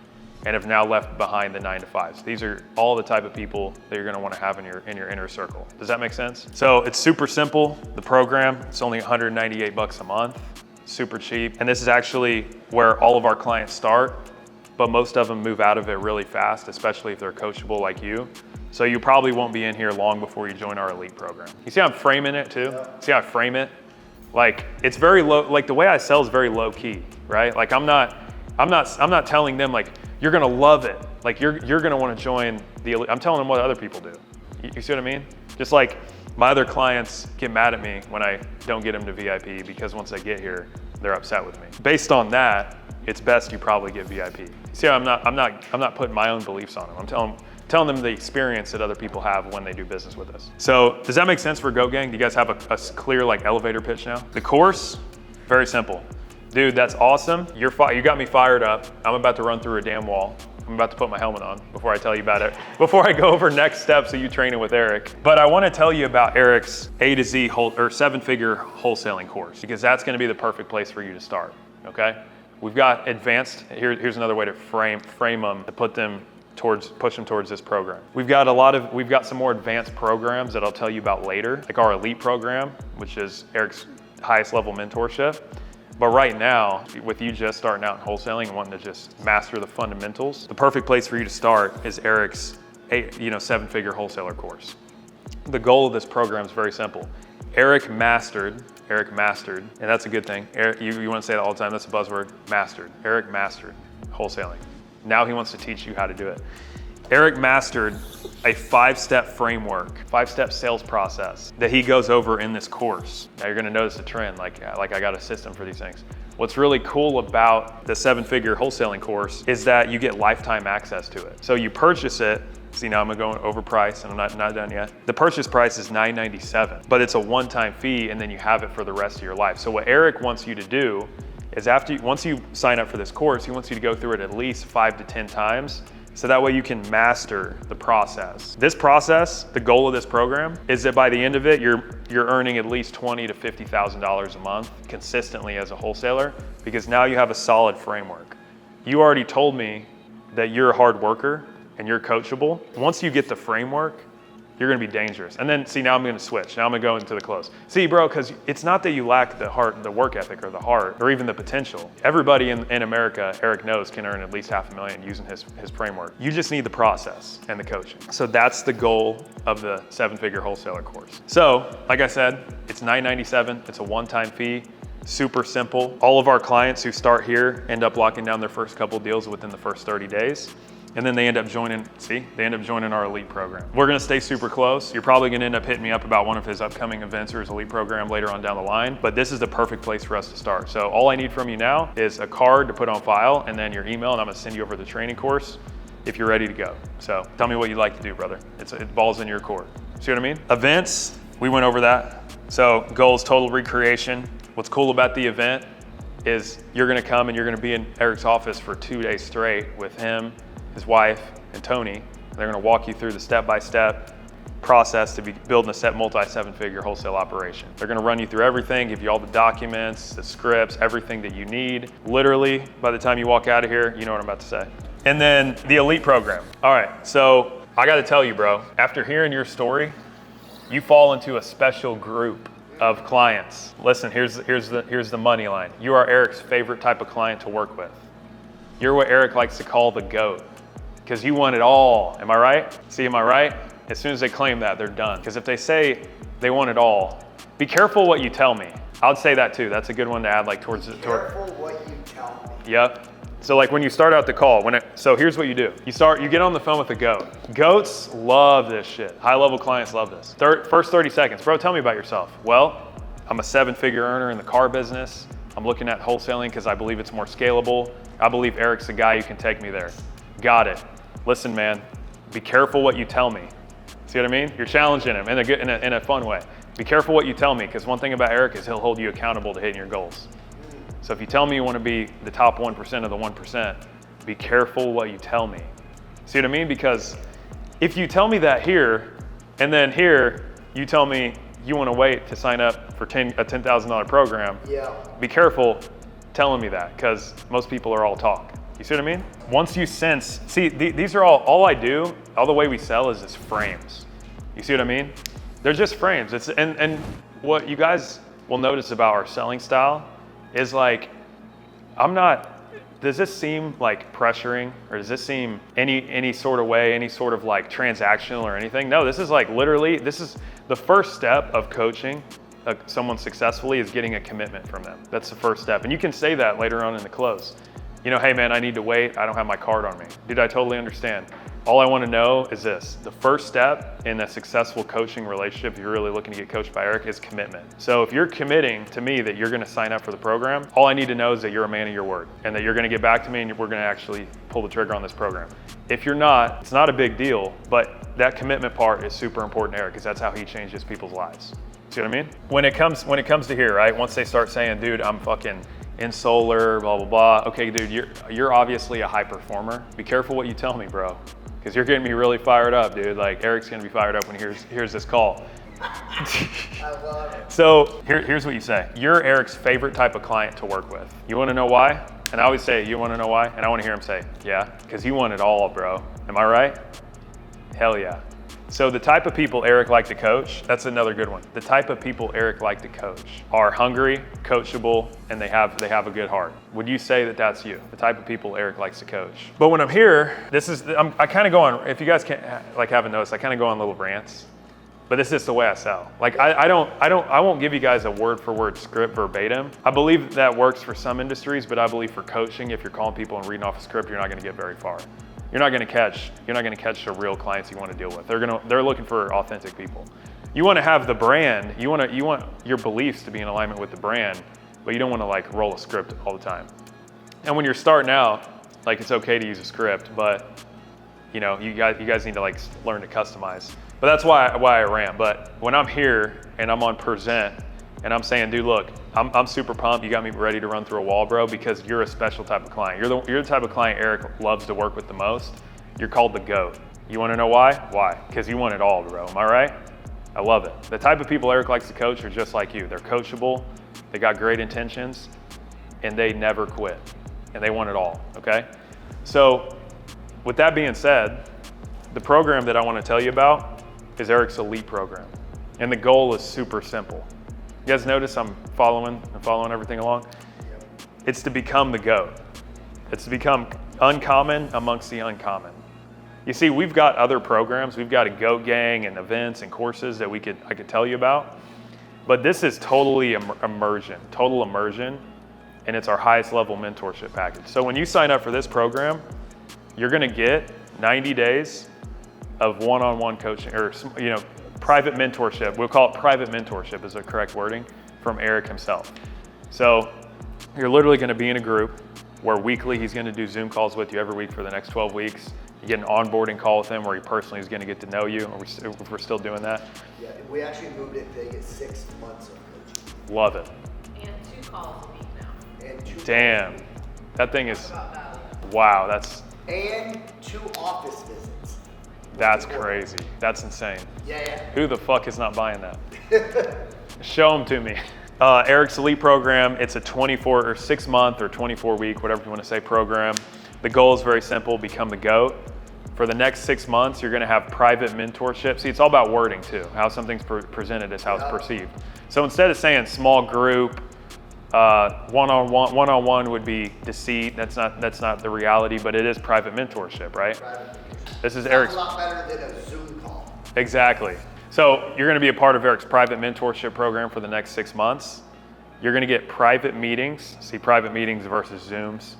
and have now left behind the 9-to-5s. These are all the type of people that you're gonna wanna have in your inner circle. Does that make sense? So it's super simple, the program, it's only $198 a month, super cheap. And this is actually where all of our clients start, but most of them move out of it really fast, especially if they're coachable like you. So you probably won't be in here long before you join our elite program. You see how I'm framing it too? See how I frame it? Like it's very low, like the way I sell is very low key, right? Like I'm not telling them like, you're gonna love it. Like you're gonna wanna join the elite. I'm telling them what other people do. You see what I mean? Just like my other clients get mad at me when I don't get them to VIP because once they get here, they're upset with me. Based on that, it's best you probably get VIP. See how I'm not putting my own beliefs on them. I'm telling them the experience that other people have when they do business with us. So does that make sense for Goat Gang? Do you guys have a clear like elevator pitch now? The course, very simple. Dude, that's awesome. You got me fired up. I'm about to run through a damn wall. I'm about to put my helmet on before I tell you about it, before I go over next steps of you training with Eric. But I wanna tell you about Eric's A to Z or 7-figure wholesaling course, because that's gonna be the perfect place for you to start, okay? We've got advanced, here's another way to frame them, to push them towards this program. We've got some more advanced programs that I'll tell you about later, like our elite program, which is Eric's highest level mentorship. But right now, with you just starting out in wholesaling and wanting to just master the fundamentals, the perfect place for you to start is Eric's 7-figure wholesaler course. The goal of this program is very simple. Eric mastered, and that's a good thing. You want to say that all the time, that's a buzzword, mastered. Eric mastered wholesaling. Now he wants to teach you how to do it. Eric mastered a 5-step framework, 5-step sales process that he goes over in this course. Now you're gonna notice a trend, like I got a system for these things. What's really cool about the 7-figure wholesaling course is that you get lifetime access to it. So you purchase it, see now I'm going overpriced and I'm not done yet. The purchase price is $997, but it's a one-time fee and then you have it for the rest of your life. So what Eric wants you to do is once you sign up for this course, he wants you to go through it at least 5 to 10 times. So that way you can master the process. This process, the goal of this program, is that by the end of it, you're earning at least $20,000 to $50,000 a month consistently as a wholesaler, because now you have a solid framework. You already told me that you're a hard worker and you're coachable. Once you get the framework, you're gonna be dangerous. And then see, now I'm gonna switch. Now I'm gonna go into the close. See, bro, because it's not that you lack the heart, the work ethic or the heart, or even the potential. Everybody in America, Eric knows, can earn at least $500,000 using his framework. You just need the process and the coaching. So that's the goal of the 7-figure wholesaler course. So, like I said, it's $997, it's a one-time fee, super simple. All of our clients who start here end up locking down their first couple deals within the first 30 days. And then they end up joining our elite program. We're gonna stay super close. You're probably gonna end up hitting me up about one of his upcoming events or his elite program later on down the line, but this is the perfect place for us to start. So all I need from you now is a card to put on file and then your email, and I'm gonna send you over the training course if you're ready to go. So tell me what you'd like to do, brother. It balls in your court. See what I mean? Events, we went over that. So goals, total recreation. What's cool about the event is you're gonna come and you're gonna be in Eric's office for 2 days straight with him, his wife, and Tony. They're gonna walk you through the step-by-step process to be building a multi-7-figure wholesale operation. They're gonna run you through everything, give you all the documents, the scripts, everything that you need. Literally, by the time you walk out of here, you know what I'm about to say. And then the elite program. All right, so I gotta tell you, bro, after hearing your story, you fall into a special group of clients. Listen, here's the money line. You are Eric's favorite type of client to work with. You're what Eric likes to call the GOAT. because you want it all. Am I right? See, am I right? As soon as they claim that, they're done. Because if they say they want it all, be careful what you tell me. I would say that too. That's a good one to add like towards the. Careful what you tell me. Yep. So like when you start out the call, so here's what you do. You get on the phone with a goat. Goats love this shit. High level clients love this. First 30 seconds, bro, tell me about yourself. Well, I'm a 7-figure earner in the car business. I'm looking at wholesaling because I believe it's more scalable. I believe Eric's the guy who can take me there. Got it. Listen, man, be careful what you tell me. See what I mean? You're challenging him in a fun way. Be careful what you tell me, because one thing about Eric is he'll hold you accountable to hitting your goals. So if you tell me you want to be the top 1% of the 1%, be careful what you tell me. See what I mean? Because if you tell me that here, and then here you tell me you want to wait to sign up for a $10,000 program, be careful telling me that, because most people are all talk. You see what I mean? Once you sense, these are all I do, all the way we sell is just frames. You see what I mean? They're just frames. And what you guys will notice about our selling style is like, does this seem like pressuring, or does this seem any sort of way, any sort of like transactional or anything? No, this is like literally, this is the first step of coaching someone successfully, is getting a commitment from them. That's the first step. And you can say that later on in the close. You know, hey man, I need to wait. I don't have my card on me. Dude, I totally understand. All I want to know is this: the first step in a successful coaching relationship, if you're really looking to get coached by Eric, is commitment. So if you're committing to me that you're going to sign up for the program, all I need to know is that you're a man of your word, and that you're going to get back to me and we're going to actually pull the trigger on this program. If you're not, it's not a big deal, but that commitment part is super important to Eric, because that's how he changes people's lives. See what I mean? When it comes to here, right? Once they start saying, dude, I'm fucking in solar, blah, blah, blah. Okay, dude, you're obviously a high performer. Be careful what you tell me, bro, because you're getting me really fired up, dude. Like, Eric's gonna be fired up when he hears this call. I love it. So here's what you say. You're Eric's favorite type of client to work with. You wanna know why? And I always say, you wanna know why? And I wanna hear him say, yeah, because you want it all, bro. Am I right? Hell yeah. So the type of people Eric like to coach, that's another good one. The type of people Eric like to coach are hungry, coachable, and they have a good heart. Would you say that that's you? The type of people Eric likes to coach. But when I'm here, I kind of go on, if you guys haven't noticed, I kind of go on little rants. But this is the way I sell. Like I won't give you guys a word for word script verbatim. I believe that works for some industries, but I believe for coaching, if you're calling people and reading off a script, you're not gonna get very far. You're not gonna catch the real clients you want to deal with. They're looking for authentic people. You want to have the brand, you want your beliefs to be in alignment with the brand, but you don't want to like roll a script all the time. And when you're starting out, like, it's okay to use a script, but you know, you guys need to like learn to customize. But that's why I rant. But when I'm here and I'm on present and I'm saying, dude, look, I'm super pumped. You got me ready to run through a wall, bro, because you're a special type of client. You're the type of client Eric loves to work with the most. You're called the GOAT. You want to know why? Why? Because you want it all, bro. Am I right? I love it. The type of people Eric likes to coach are just like you. They're coachable. They got great intentions, and they never quit. And they want it all. Okay. So, with that being said, the program that I want to tell you about is Eric's Elite program, and the goal is super simple. You guys notice I'm following everything along? It's to become the GOAT. It's to become uncommon amongst the uncommon. You see, we've got other programs. We've got a GOAT gang and events and courses that I could tell you about. But this is totally total immersion, and it's our highest level mentorship package. So when you sign up for this program, you're gonna get 90 days of one-on-one coaching, or private mentorship. We'll call it private mentorship is the correct wording, from Eric himself. So you're literally gonna be in a group where weekly he's gonna do Zoom calls with you every week for the next 12 weeks. You get an onboarding call with him where he personally is gonna get to know you, if we're still doing that. Yeah, we actually moved it to get 6 months of coaching. Love it. And 2 calls a week now. And 2 Damn, that thing is, About value. wow, that's And 2 office visits. crazy. That's insane. Yeah. Who the fuck is not buying that? Show them to me. Eric's Elite program, it's a 6-month or 24-week, whatever you want to say, program. The goal is very simple: become the GOAT. For the next 6 months, you're going to have private mentorship. See, it's all about wording too. How something's presented is how it's perceived. So instead of saying small group, One-on-one would be deceit. That's not the reality, but it is private mentorship, right? This is Eric's. Sounds a lot better than a Zoom call. Exactly. So you're going to be a part of Eric's private mentorship program for the next 6 months. You're going to get private meetings. See, private meetings versus Zooms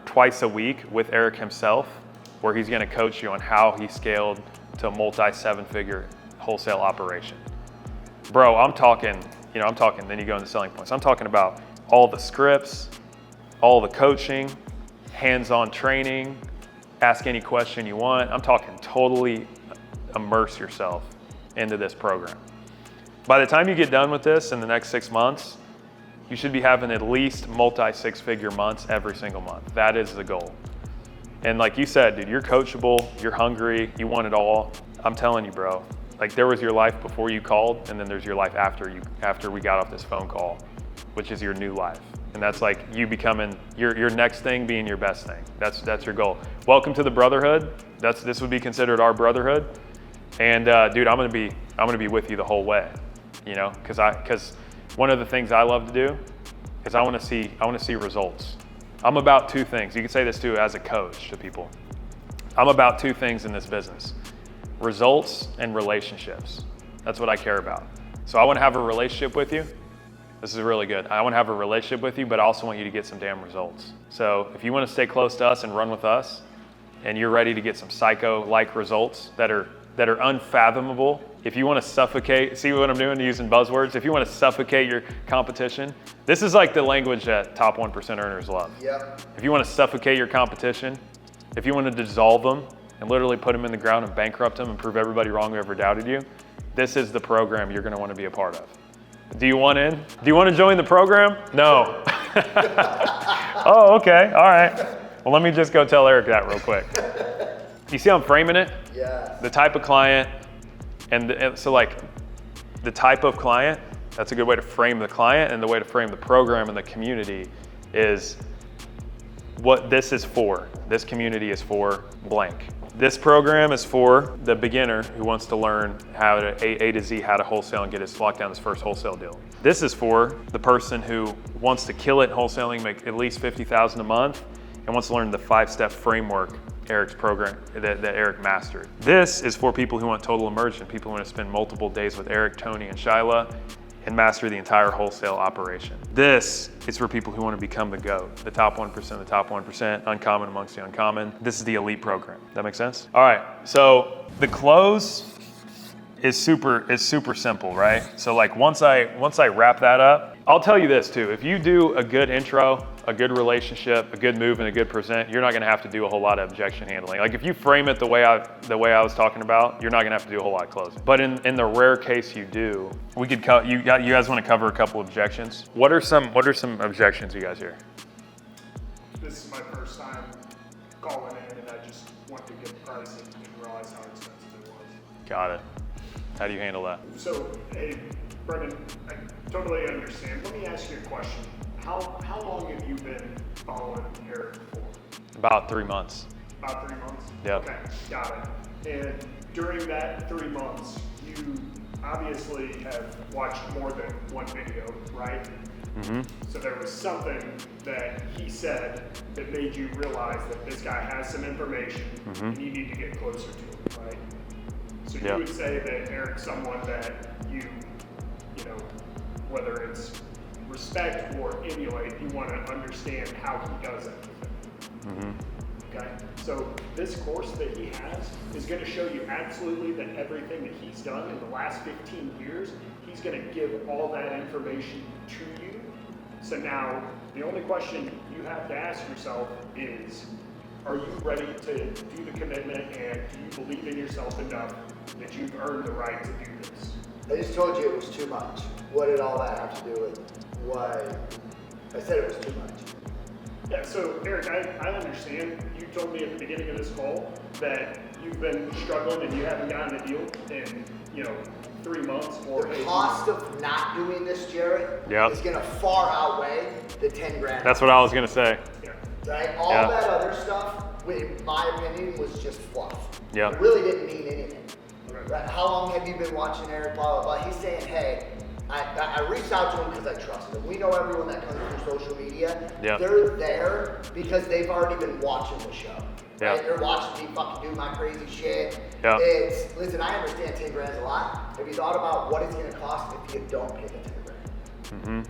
twice a week with Eric himself, where he's going to coach you on how he scaled to a multi-7-figure wholesale operation. Bro, I'm talking, then you go into selling points. I'm talking about all the scripts, all the coaching, hands-on training, ask any question you want. I'm talking totally immerse yourself into this program. By the time you get done with this in the next 6 months, you should be having at least multi-6-figure months every single month. That is the goal. And like you said, dude, you're coachable, you're hungry, you want it all. I'm telling you, bro, like there was your life before you called, and then there's your life after we got off this phone call, which is your new life. And that's like you becoming your next thing being your best thing. That's your goal. Welcome to the brotherhood. This would be considered our brotherhood. And dude, I'm gonna be with you the whole way, because one of the things I love to do is I want to see results. I'm about 2 things. You can say this too as a coach to people. I'm about 2 things in this business: results and relationships. That's what I care about. So I want to have a relationship with you. This is really good. I want to have a relationship with you, but I also want you to get some damn results. So if you want to stay close to us and run with us, and you're ready to get some psycho-like results that are unfathomable, if you want to suffocate, see what I'm doing using buzzwords? If you want to suffocate your competition, this is like the language that top 1% earners love. Yep. If you want to suffocate your competition, if you want to dissolve them and literally put them in the ground and bankrupt them and prove everybody wrong who ever doubted you, this is the program you're going to want to be a part of. Do you want in? Do you want to join the program? No. Oh, okay. All right. Well, let me just go tell Eric that real quick. You see how I'm framing it? Yeah. The type of client, and so like the type of client, that's a good way to frame the client, and the way to frame the program and the community is what this is for. This community is for blank. This program is for the beginner who wants to learn how to A to Z, how to wholesale and lock down his first wholesale deal. This is for the person who wants to kill it in wholesaling, make at least $50,000 a month, and wants to learn the 5-step framework Eric's program that Eric mastered. This is for people who want total immersion, people who want to spend multiple days with Eric, Tony, and Shyla and master the entire wholesale operation. This is for people who want to become the GOAT, the top 1%, the top 1%, uncommon amongst the uncommon. This is the elite program. That make sense? All right, so the close is super simple, right? So like once I wrap that up, I'll tell you this too. If you do a good intro, a good relationship, a good move, and a good present, you're not going to have to do a whole lot of objection handling. Like if you frame it the way I was talking about, you're not going to have to do a whole lot of closing. But in the rare case you do, we could you guys want to cover a couple objections? What are some objections you guys hear? This is my first time calling in, and I just want to get pricing and realize how expensive it was. Got it. How do you handle that? So, hey, Brendan, I totally understand. Let me ask you a question. How long have you been following Eric for? About 3 months. About 3 months? Yep. Okay, got it. And during that 3 months, you obviously have watched more than one video, right? Mm-hmm. So there was something that he said that made you realize that this guy has some information and you need to get closer to him, right? So you would say that Eric's someone that you know, whether it's respect or emulate, you want to understand how he does everything. Okay? So this course that he has is going to show you absolutely that everything that he's done in the last 15 years, he's going to give all that information to you. So now, the only question you have to ask yourself is, are you ready to do the commitment, and do you believe in yourself enough that you've earned the right to do this? I just told you it was too much. What did all that have to do with why I said it was too much? Yeah, so Eric, I understand. You told me at the beginning of this call that you've been struggling and you haven't gotten a deal in, 3 months or the cost of not doing this, Jared, Yep. is gonna far outweigh the 10 grand. That's what I was gonna say. Yeah. Right? All that other stuff, in my opinion, was just fluff. Yeah. It really didn't mean anything. Right. Right? How long have you been watching Eric, blah, blah, blah? He's saying, hey, I reached out to them because I trust them. We know everyone that comes through social media. Yep. They're there because they've already been watching the show. Yep. Right? They're watching me fucking do my crazy shit. Yep. Listen, I understand 10 grand is a lot. Have you thought about what it's going to cost if you don't pay the 10 grand?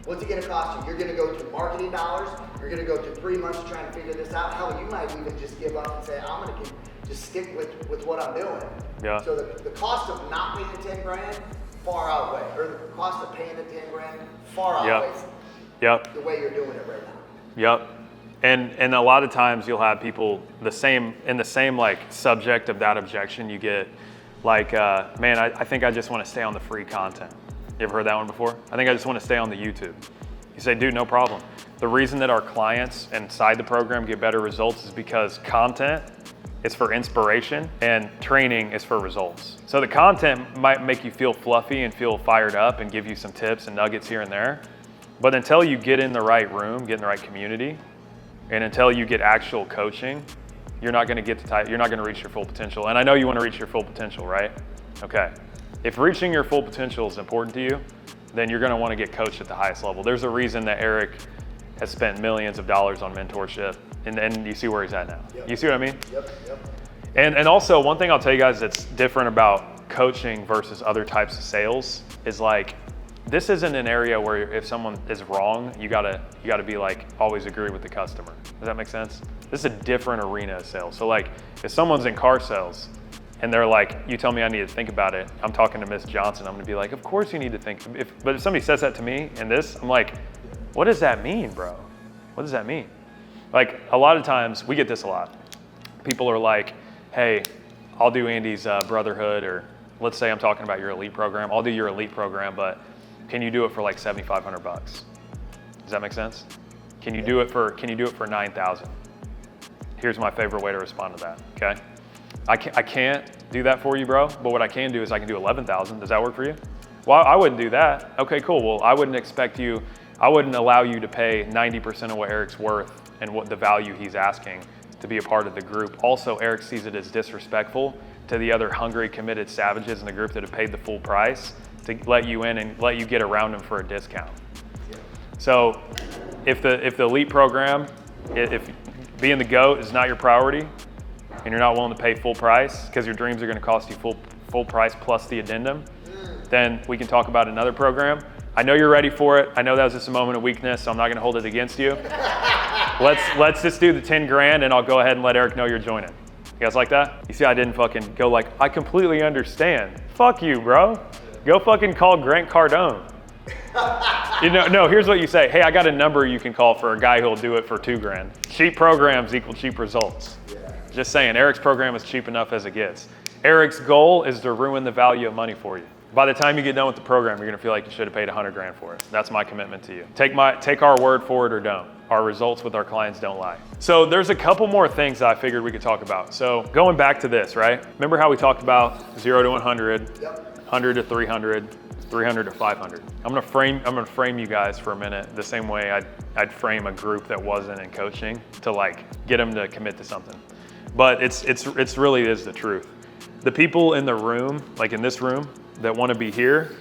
What's it going to cost you? You're going to go to marketing dollars. You're going to go to 3 months trying to figure this out. Hell, you might even just give up and say, I'm going to just stick with what I'm doing. Yeah. So the cost of not paying the 10 grand far outweighs, or the cost of paying the 10 grand far outweighs the way you're doing it right now. Yep. And a lot of times you'll have people in the same like subject of that objection. You get like, man, I think I just want to stay on the free content. You ever heard that one before? I think I just want to stay on the YouTube. You say, dude, no problem. The reason that our clients inside the program get better results is because content is for inspiration and training is for results. So the content might make you feel fluffy and feel fired up and give you some tips and nuggets here and there. But until you get in the right room, get in the right community, and until you get actual coaching, you're not going to reach your full potential. And I know you want to reach your full potential, right? Okay. If reaching your full potential is important to you, then you're going to want to get coached at the highest level. There's a reason that Eric has spent millions of dollars on mentorship, and you see where he's at now. Yep. You see what I mean? Yep. And also, one thing I'll tell you guys that's different about coaching versus other types of sales is like, this isn't an area where if someone is wrong, you gotta be like, always agree with the customer. Does that make sense? This is a different arena of sales. So like, if someone's in car sales and they're like, you tell me I need to think about it, I'm talking to Miss Johnson, I'm gonna be like, of course you need to think. But if somebody says that to me in this, I'm like, what does that mean, bro? What does that mean? Like, a lot of times, we get this a lot. People are like, hey, I'll do Andy's Brotherhood, or let's say I'm talking about your elite program. I'll do your elite program, but can you do it for like $7,500 bucks? Does that make sense? Can you do it for 9,000? Here's my favorite way to respond to that, okay? I can't do that for you, bro, but what I can do is I can do 11,000. Does that work for you? Well, I wouldn't do that. Okay, cool. Well, I wouldn't allow you to pay 90% of what Eric's worth and what the value he's asking to be a part of the group. Also, Eric sees it as disrespectful to the other hungry, committed savages in the group that have paid the full price to let you in and let you get around them for a discount. So if the elite program, if being the GOAT is not your priority and you're not willing to pay full price because your dreams are going to cost you full price plus the addendum, then we can talk about another program. I know you're ready for it. I know that was just a moment of weakness, so I'm not going to hold it against you. Let's just do the 10 grand and I'll go ahead and let Eric know you're joining. You guys like that? You see, I didn't fucking go like, I completely understand. Fuck you, bro. Go fucking call Grant Cardone. No, here's what you say. Hey, I got a number you can call for a guy who'll do it for 2 grand. Cheap programs equal cheap results. Just saying, Eric's program is cheap enough as it gets. Eric's goal is to ruin the value of money for you. By the time you get done with the program, you're gonna feel like you should have paid 100 grand for it. That's my commitment to you. Take our word for it or don't. Our results with our clients don't lie. So there's a couple more things that I figured we could talk about. So going back to this, right? Remember how we talked about 0 to 100, 100 to 300, 300 to 500. I'm gonna frame you guys for a minute the same way I'd frame a group that wasn't in coaching to like get them to commit to something. But it's really is the truth. The people in the room, like in this room, that want to be here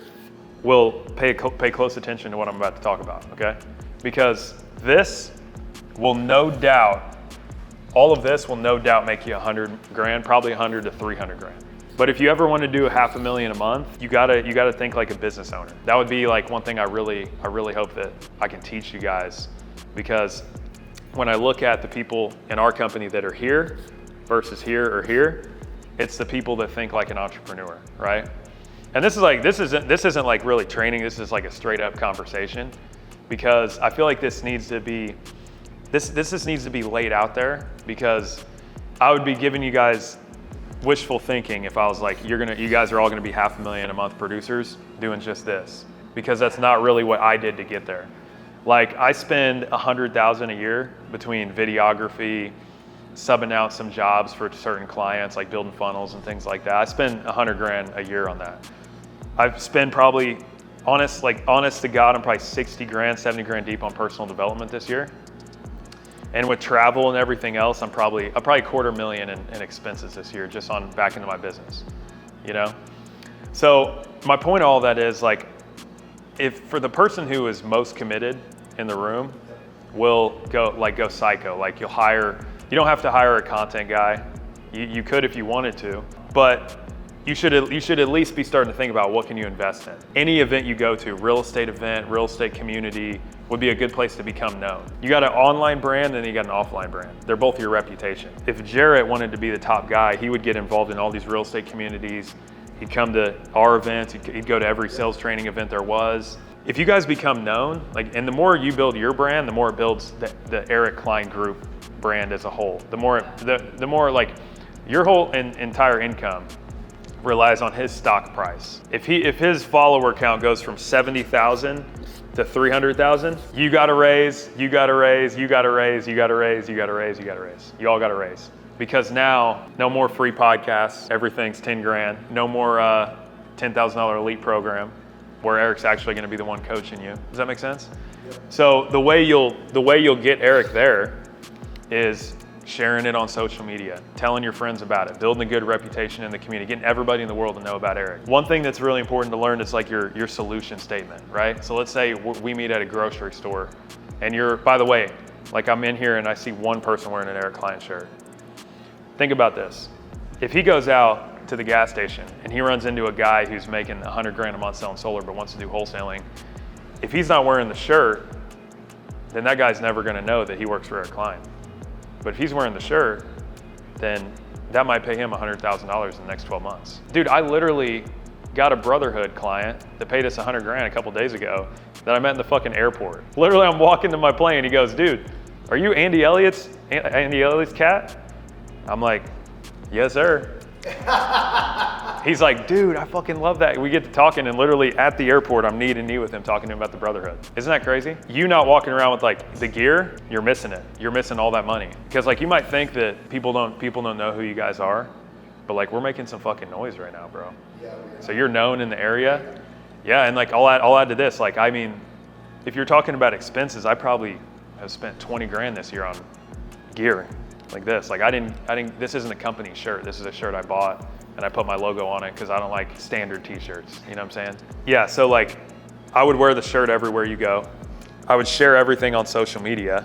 will pay close attention to what I'm about to talk about, okay? Because this will no doubt, all of this will no doubt make you 100 grand, probably 100 to 300 grand. But if you ever want to do $500,000 a month, you gotta think like a business owner. That would be like one thing I really hope that I can teach you guys, because when I look at the people in our company that are here versus here or here, it's the people that think like an entrepreneur, right? And this isn't like really training. This is like a straight up conversation, because I feel like this needs to be laid out there, because I would be giving you guys wishful thinking if I was like, you guys are all gonna be $500,000 a month producers doing just this, because that's not really what I did to get there. Like, I spend $100,000 a year between videography, subbing out some jobs for certain clients, like building funnels and things like that. I spend 100 grand a year on that. I've spent probably, honest to God, I'm probably 60 grand, 70 grand deep on personal development this year. And with travel and everything else, I'm probably $250,000 in expenses this year just on back into my business, you know? So my point of all that is, like, if for the person who is most committed in the room, will go psycho. Like you don't have to hire a content guy. You could if you wanted to, but you should at least be starting to think about what can you invest in. Any event you go to, real estate event, real estate community, would be a good place to become known. You got an online brand and you got an offline brand. They're both your reputation. If Jarrett wanted to be the top guy, he would get involved in all these real estate communities. He'd come to our events. He'd go to every sales training event there was. If you guys become known, and the more you build your brand, the more it builds the Eric Klein Group brand as a whole. The more like your whole entire income relies on his stock price. If his follower count goes from 70,000 to 300,000, you gotta raise. You all gotta raise. Because now, no more free podcasts, everything's 10 grand. No more $10,000 elite program where Eric's actually gonna be the one coaching you. Does that make sense? Yep. So the way you'll get Eric there is sharing it on social media, telling your friends about it, building a good reputation in the community, getting everybody in the world to know about Eric. One thing that's really important to learn is like your solution statement, right? So let's say we meet at a grocery store and by the way, like I'm in here and I see one person wearing an Eric Klein shirt. Think about this. If he goes out to the gas station and he runs into a guy who's making 100 grand a month selling solar but wants to do wholesaling, if he's not wearing the shirt, then that guy's never gonna know that he works for Eric Klein. But if he's wearing the shirt, then that might pay him $100,000 in the next 12 months. Dude, I literally got a Brotherhood client that paid us 100 grand a couple days ago that I met in the fucking airport. Literally, I'm walking to my plane. He goes, dude, are you Andy Elliott's cat? I'm like, yes, sir. He's like, dude, I fucking love that. We get to talking and literally at the airport, I'm knee to knee with him talking to him about the Brotherhood. Isn't that crazy? You not walking around with like the gear, you're missing it. You're missing all that money. Because like you might think that people don't know who you guys are, but like we're making some fucking noise right now, bro. Yeah, so you're known in the area. Yeah, and like I'll add to this. Like, I mean, if you're talking about expenses, I probably have spent 20 grand this year on gear like this. Like I didn't, this isn't a company shirt. This is a shirt I bought. And I put my logo on it because I don't like standard t-shirts, you know what I'm saying? Yeah, so like I would wear the shirt everywhere you go. I would share everything on social media.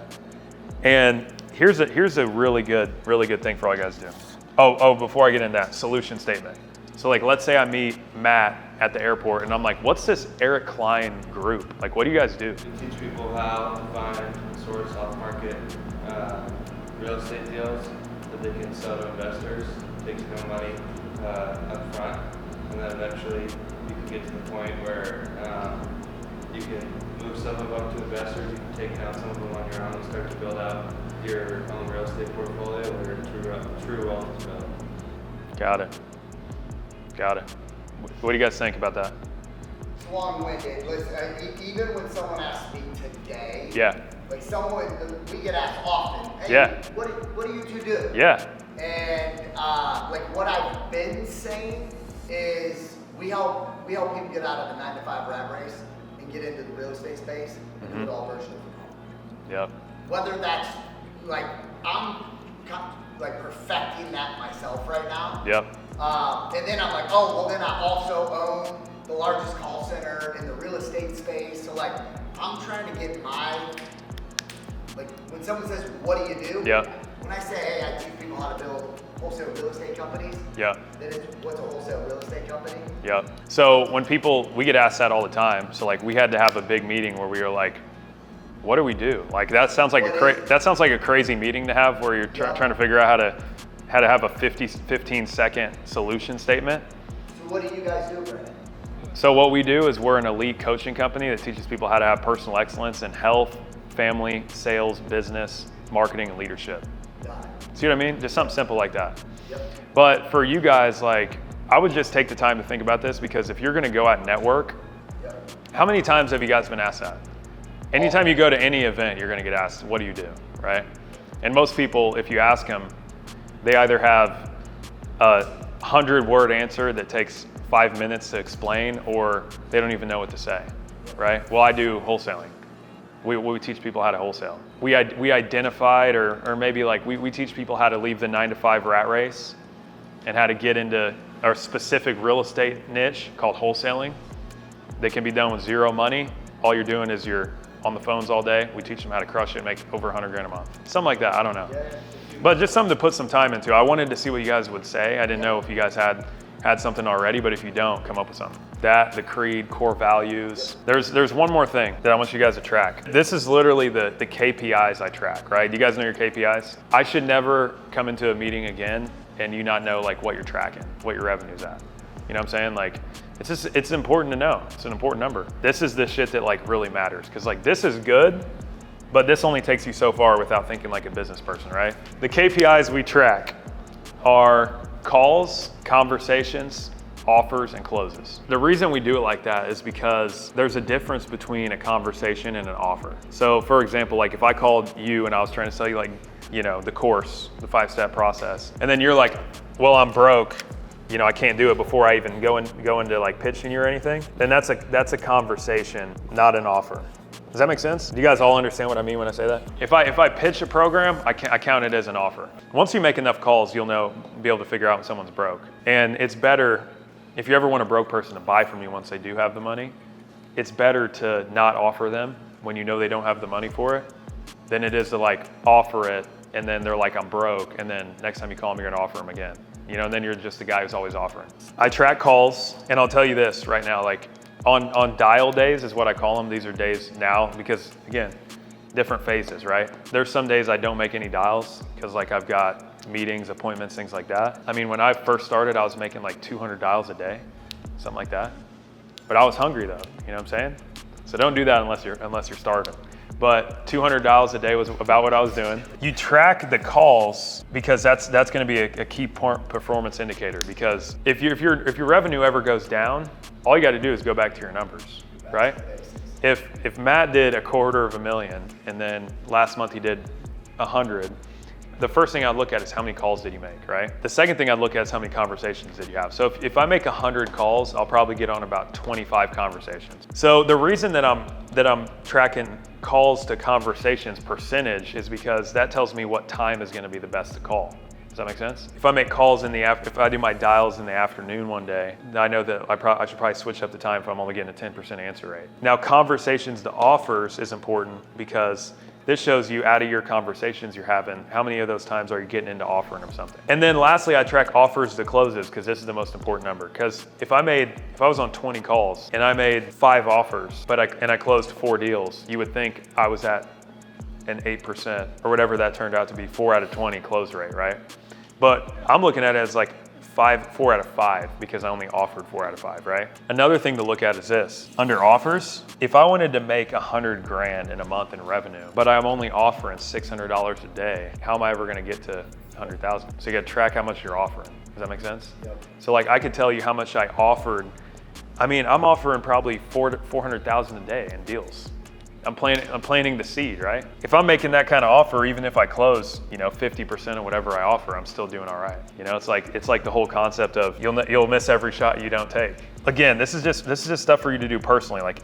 And here's a really good thing for all you guys to do. Oh, before I get into that, solution statement. So like let's say I meet Matt at the airport and I'm like, what's this Eric Klein Group? Like what do you guys do? We teach people how to find and source off-market real estate deals that they can sell to investors. It takes no money up front, and then eventually you can get to the point where you can move some of them up to investors, you can take down some of them on your own and start to build out your own real estate portfolio where true wealth is built. Got it. What do you guys think about that? It's long-winded. Listen, even when someone asks me today, like we get asked often, hey, what do you two do? Yeah. And like what I've been saying is we help people get out of the 9-to-5 rat race and get into the real estate space and do it all virtually from home. Yep. Whether that's like I'm like perfecting that myself right now. Yep. And then I'm like, oh well, then I also own the largest call center in the real estate space. So like I'm trying to get like when someone says, what do you do? Yeah. When I say, hey, I teach people how to build wholesale real estate companies, then it's what's a wholesale real estate company? Yeah. So when we get asked that all the time. So like we had to have a big meeting where we were like, what do we do? Like that sounds like a crazy meeting to have where you're trying to figure out how to have a 15-second solution statement. So what do you guys do, Brandon? So what we do is we're an elite coaching company that teaches people how to have personal excellence in health, family, sales, business, marketing, and leadership. See what I mean? Just something simple like that. Yep. But for you guys, like, I would just take the time to think about this because if you're gonna go out and network, how many times have you guys been asked that? Anytime you go to any event, you're gonna get asked, what do you do, right? And most people, if you ask them, they either have a 100-word answer that takes 5 minutes to explain, or they don't even know what to say, right? Well, I do wholesaling. We teach people how to wholesale. We identified, or maybe like we teach people how to leave the 9-to-5 rat race and how to get into our specific real estate niche called wholesaling. They can be done with zero money. All you're doing is you're on the phones all day. We teach them how to crush it and make over 100 grand a month. Something like that, I don't know. But just something to put some time into. I wanted to see what you guys would say. I didn't know if you guys had something already, but if you don't, come up with something. That, the creed, core values. There's one more thing that I want you guys to track. This is literally the KPIs I track, right? You guys know your KPIs? I should never come into a meeting again and you not know like what you're tracking, what your revenue's at. You know what I'm saying? Like, it's important to know. It's an important number. This is the shit that like really matters. Cause like this is good, but this only takes you so far without thinking like a business person, right? The KPIs we track are calls, conversations, offers, and closes. The reason we do it like that is because there's a difference between a conversation and an offer. So for example, like if I called you and I was trying to sell you like, you know, the course, the 5-step process, and then you're like, well, I'm broke, you know, I can't do it before I even go into like pitching you or anything, then that's a conversation, not an offer. Does that make sense? Do you guys all understand what I mean when I say that? If I pitch a program, I count it as an offer. Once you make enough calls, you'll be able to figure out when someone's broke. And it's better, if you ever want a broke person to buy from you once they do have the money, it's better to not offer them when you know they don't have the money for it than it is to like offer it and then they're like, I'm broke, and then next time you call them, you're gonna offer them again. You know, and then you're just the guy who's always offering. I track calls, and I'll tell you this right now, like on dial days is what I call them. These are days now because, again, different phases, right? There's some days I don't make any dials because like I've got meetings, appointments, things like that. I mean, when I first started, I was making like 200 dials a day, something like that. But I was hungry though, you know what I'm saying? So don't do that unless you're starving. But 200 dials a day was about what I was doing. You track the calls because that's going to be a key performance indicator. Because if your revenue ever goes down, all you got to do is go back to your numbers, right? If Matt did $250,000 and then last month he did 100, the first thing I'd look at is how many calls did you make, right? The second thing I'd look at is how many conversations did you have. So if I make 100 calls, I'll probably get on about 25 conversations. So the reason that I'm tracking calls to conversations percentage is because that tells me what time is going to be the best to call. Does that make sense? If I make calls if I do my dials in the afternoon one day, I know that I should probably switch up the time if I'm only getting a 10% answer rate. Now, conversations to offers is important because this shows you out of your conversations you're having, how many of those times are you getting into offering them something. And then lastly, I track offers to closes because this is the most important number. Because if I was on 20 calls and I made 5 offers, and I closed 4 deals, you would think I was at an 8% or whatever that turned out to be, 4 out of 20 close rate, right? But I'm looking at it as like 4 out of 5 because I only offered 4 out of 5, right? Another thing to look at is this. Under offers, if I wanted to make 100 grand in a month in revenue, but I'm only offering $600 a day, how am I ever gonna get to 100,000? So you gotta track how much you're offering. Does that make sense? Yep. So like I could tell you how much I offered. I mean, I'm offering probably 400,000 a day in deals. I'm planting the seed, right? If I'm making that kind of offer, even if I close, 50% of whatever I offer, I'm still doing all right. It's like the whole concept of you'll miss every shot you don't take. Again, this is just stuff for you to do personally. Like,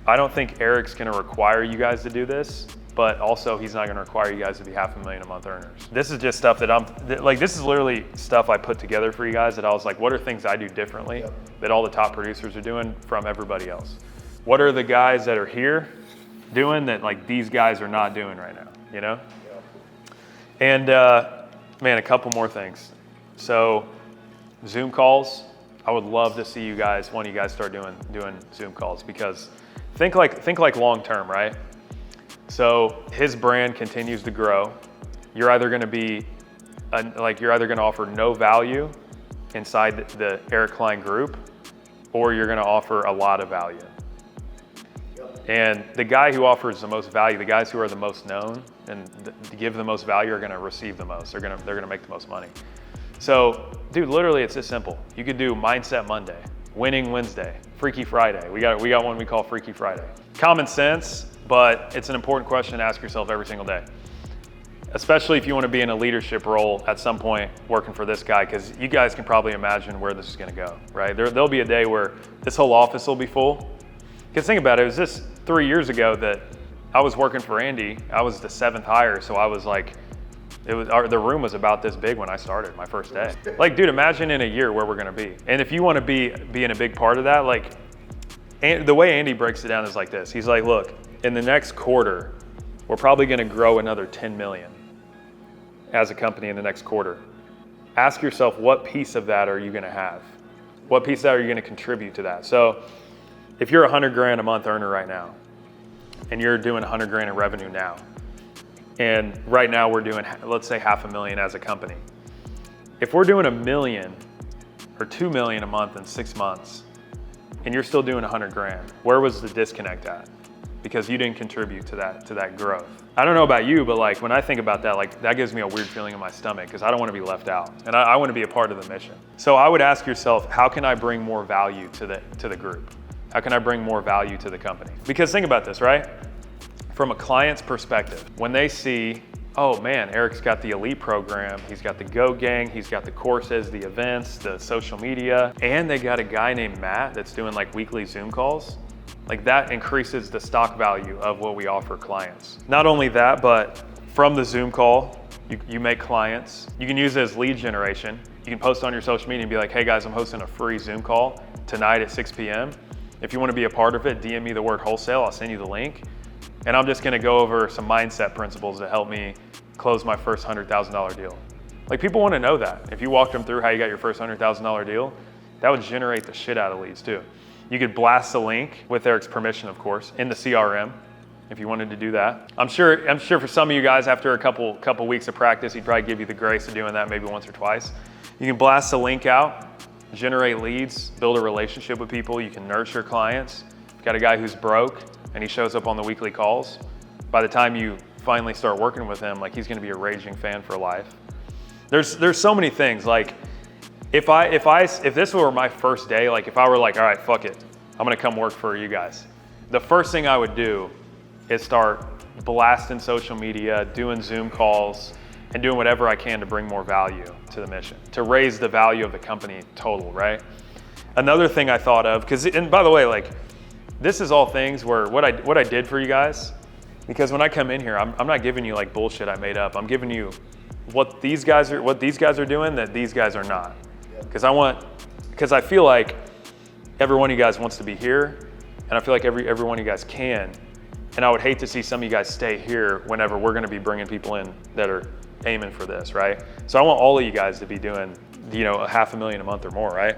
I don't think Eric's gonna require you guys to do this, but also he's not gonna require you guys to be $500,000 a month earners. This is just stuff this is literally stuff I put together for you guys that I was like, what are things I do differently that all the top producers are doing from everybody else? What are the guys that are here doing that like these guys are not doing right now, And man, a couple more things. So Zoom calls, I would love to see you guys, one of you guys start doing Zoom calls because think like long term, right? So his brand continues to grow. You're either going to offer no value inside the Eric Klein group, or you're going to offer a lot of value. And the guy who offers the most value, the guys who are the most known and to give the most value are going to receive the most. They're going to make the most money. So, dude, literally it's this simple. You could do Mindset Monday, Winning Wednesday, Freaky Friday. We got one we call Freaky Friday. Common sense, but it's an important question to ask yourself every single day. Especially if you want to be in a leadership role at some point working for this guy, because you guys can probably imagine where this is going to go, right? There'll be a day where this whole office will be full. Because think about it, it was just 3 years ago that I was working for Andy. I was the 7th hire, so I was like, the room was about this big when I started my first day. Like, dude, imagine in a year where we're gonna be. And if you want to be in a big part of that, like, And the way Andy breaks it down is like this. He's like, look, in the next quarter, we're probably gonna grow another 10 million as a company in the next quarter. Ask yourself, what piece of that are you gonna have? What piece of that are you gonna contribute to that? So if you're a 100 grand a month earner right now, and you're doing 100 grand in revenue now, and right now we're doing, let's say, $500,000 as a company. If we're doing $1 million or $2 million a month in 6 months, and you're still doing 100 grand, where was the disconnect at? Because you didn't contribute to that growth. I don't know about you, but like when I think about that, like that gives me a weird feeling in my stomach because I don't want to be left out, and I want to be a part of the mission. So I would ask yourself, how can I bring more value to the group? How can I bring more value to the company? Because think about this, right? From a client's perspective, when they see, oh man, Eric's got the elite program, he's got the Go Gang, he's got the courses, the events, the social media, and they got a guy named Matt that's doing like weekly Zoom calls. Like that increases the stock value of what we offer clients. Not only that, but from the Zoom call, you make clients. You can use it as lead generation. You can post on your social media and be like, hey guys, I'm hosting a free Zoom call tonight at 6 p.m. If you want to be a part of it, DM me the word wholesale, I'll send you the link. And I'm just gonna go over some mindset principles that help me close my first $100,000 deal. Like people wanna know that. If you walked them through how you got your first $100,000 deal, that would generate the shit out of leads too. You could blast the link with Eric's permission, of course, in the CRM if you wanted to do that. I'm sure for some of you guys, after a couple weeks of practice, he'd probably give you the grace of doing that maybe once or twice. You can blast the link out, generate leads, build a relationship with people. You can nurture clients. You've got a guy who's broke and he shows up on the weekly calls. By the time you finally start working with him, like he's gonna be a raging fan for life. There's so many things. Like if this were my first day, like if I were like, all right, fuck it, I'm gonna come work for you guys. The first thing I would do is start blasting social media, doing Zoom calls, and doing whatever I can to bring more value to the mission, to raise the value of the company total, right? Another thing I thought of, and by the way, like this is all things where what I did for you guys, because when I come in here, I'm not giving you like bullshit I made up. I'm giving you what these guys are doing that these guys are not. Because I feel like every one of you guys wants to be here, and I feel like every one of you guys can. And I would hate to see some of you guys stay here whenever we're gonna be bringing people in that are aiming for this, right? So I want all of you guys to be doing, $500,000 a month or more, right?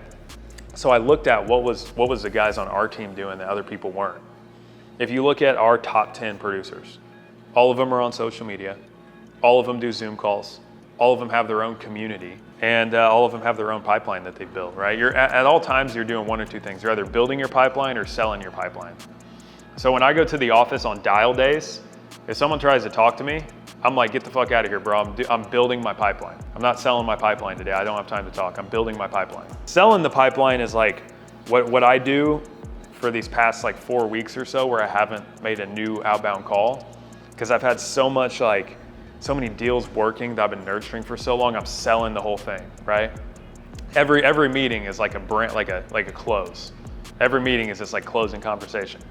So I looked at what was the guys on our team doing that other people weren't. If you look at our top 10 producers, all of them are on social media, all of them do Zoom calls, all of them have their own community, and all of them have their own pipeline that they built, right? At all times, you're doing one or two things. You're either building your pipeline or selling your pipeline. So when I go to the office on dial days, if someone tries to talk to me, I'm like, get the fuck out of here, bro. I'm building my pipeline. I'm not selling my pipeline today. I don't have time to talk. I'm building my pipeline. Selling the pipeline is like what I do for these past like 4 weeks or so where I haven't made a new outbound call, because I've had so many deals working that I've been nurturing for so long. I'm selling the whole thing, right? Every meeting is like a brand, like a close. Every meeting is just like closing conversation.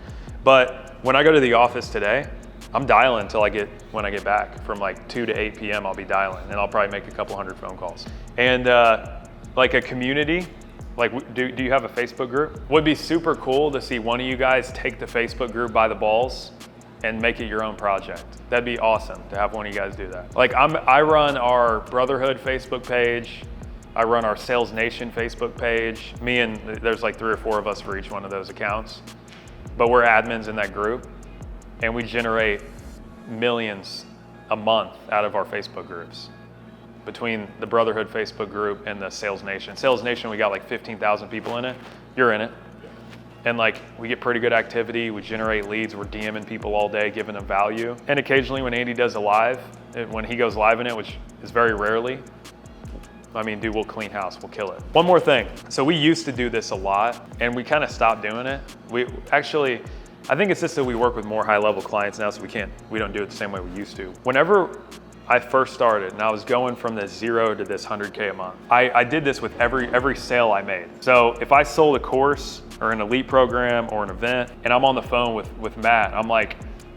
But when I go to the office today, I'm dialing until when I get back from like 2 to 8 p.m. I'll be dialing, and I'll probably make a couple hundred phone calls. And like a community, like do you have a Facebook group? Would be super cool to see one of you guys take the Facebook group by the balls and make it your own project. That'd be awesome to have one of you guys do that. Like I run our Brotherhood Facebook page. I run our Sales Nation Facebook page. There's like 3 or 4 of us for each one of those accounts. But we're admins in that group, and we generate millions a month out of our Facebook groups. Between the Brotherhood Facebook group and the Sales Nation. Sales Nation, we got like 15,000 people in it. You're in it. And like, we get pretty good activity. We generate leads. We're DMing people all day, giving them value. And occasionally when Andy does a live, when he goes live in it, which is very rarely, dude, we'll clean house, we'll kill it. One more thing. So we used to do this a lot, and we kind of stopped doing it. I think it's just that we work with more high-level clients now, so we don't do it the same way we used to. Whenever I first started, and I was going from this 0 to this 100K a month, I did this with every sale I made. So if I sold a course or an elite program or an event, and I'm on the phone with Matt, I'm like,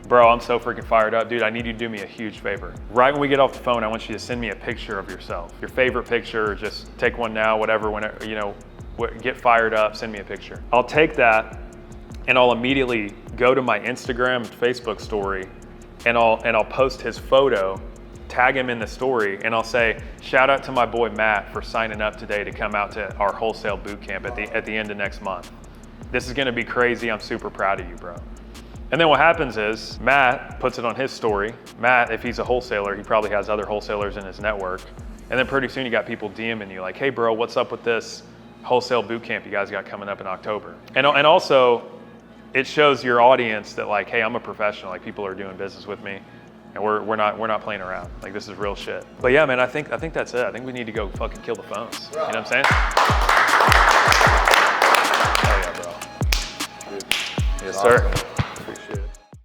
bro, I'm so freaking fired up. Dude, I need you to do me a huge favor. Right when we get off the phone, I want you to send me a picture of yourself. Your favorite picture, just take one now, whatever, whenever, get fired up, send me a picture. I'll take that, and I'll immediately go to my Instagram and Facebook story, and I'll post his photo, tag him in the story, and I'll say, shout out to my boy Matt for signing up today to come out to our wholesale boot camp at the end of next month. This is gonna be crazy. I'm super proud of you, bro. And then what happens is Matt puts it on his story. Matt, if he's a wholesaler, he probably has other wholesalers in his network. And then pretty soon you got people DMing you like, hey bro, what's up with this wholesale boot camp you guys got coming up in October? And also, it shows your audience that like, hey, I'm a professional, like people are doing business with me, and we're not playing around. Like this is real shit. But yeah, man, I think that's it. I think we need to go fucking kill the phones. You know what I'm saying? Hell yeah, bro. Yes, sir.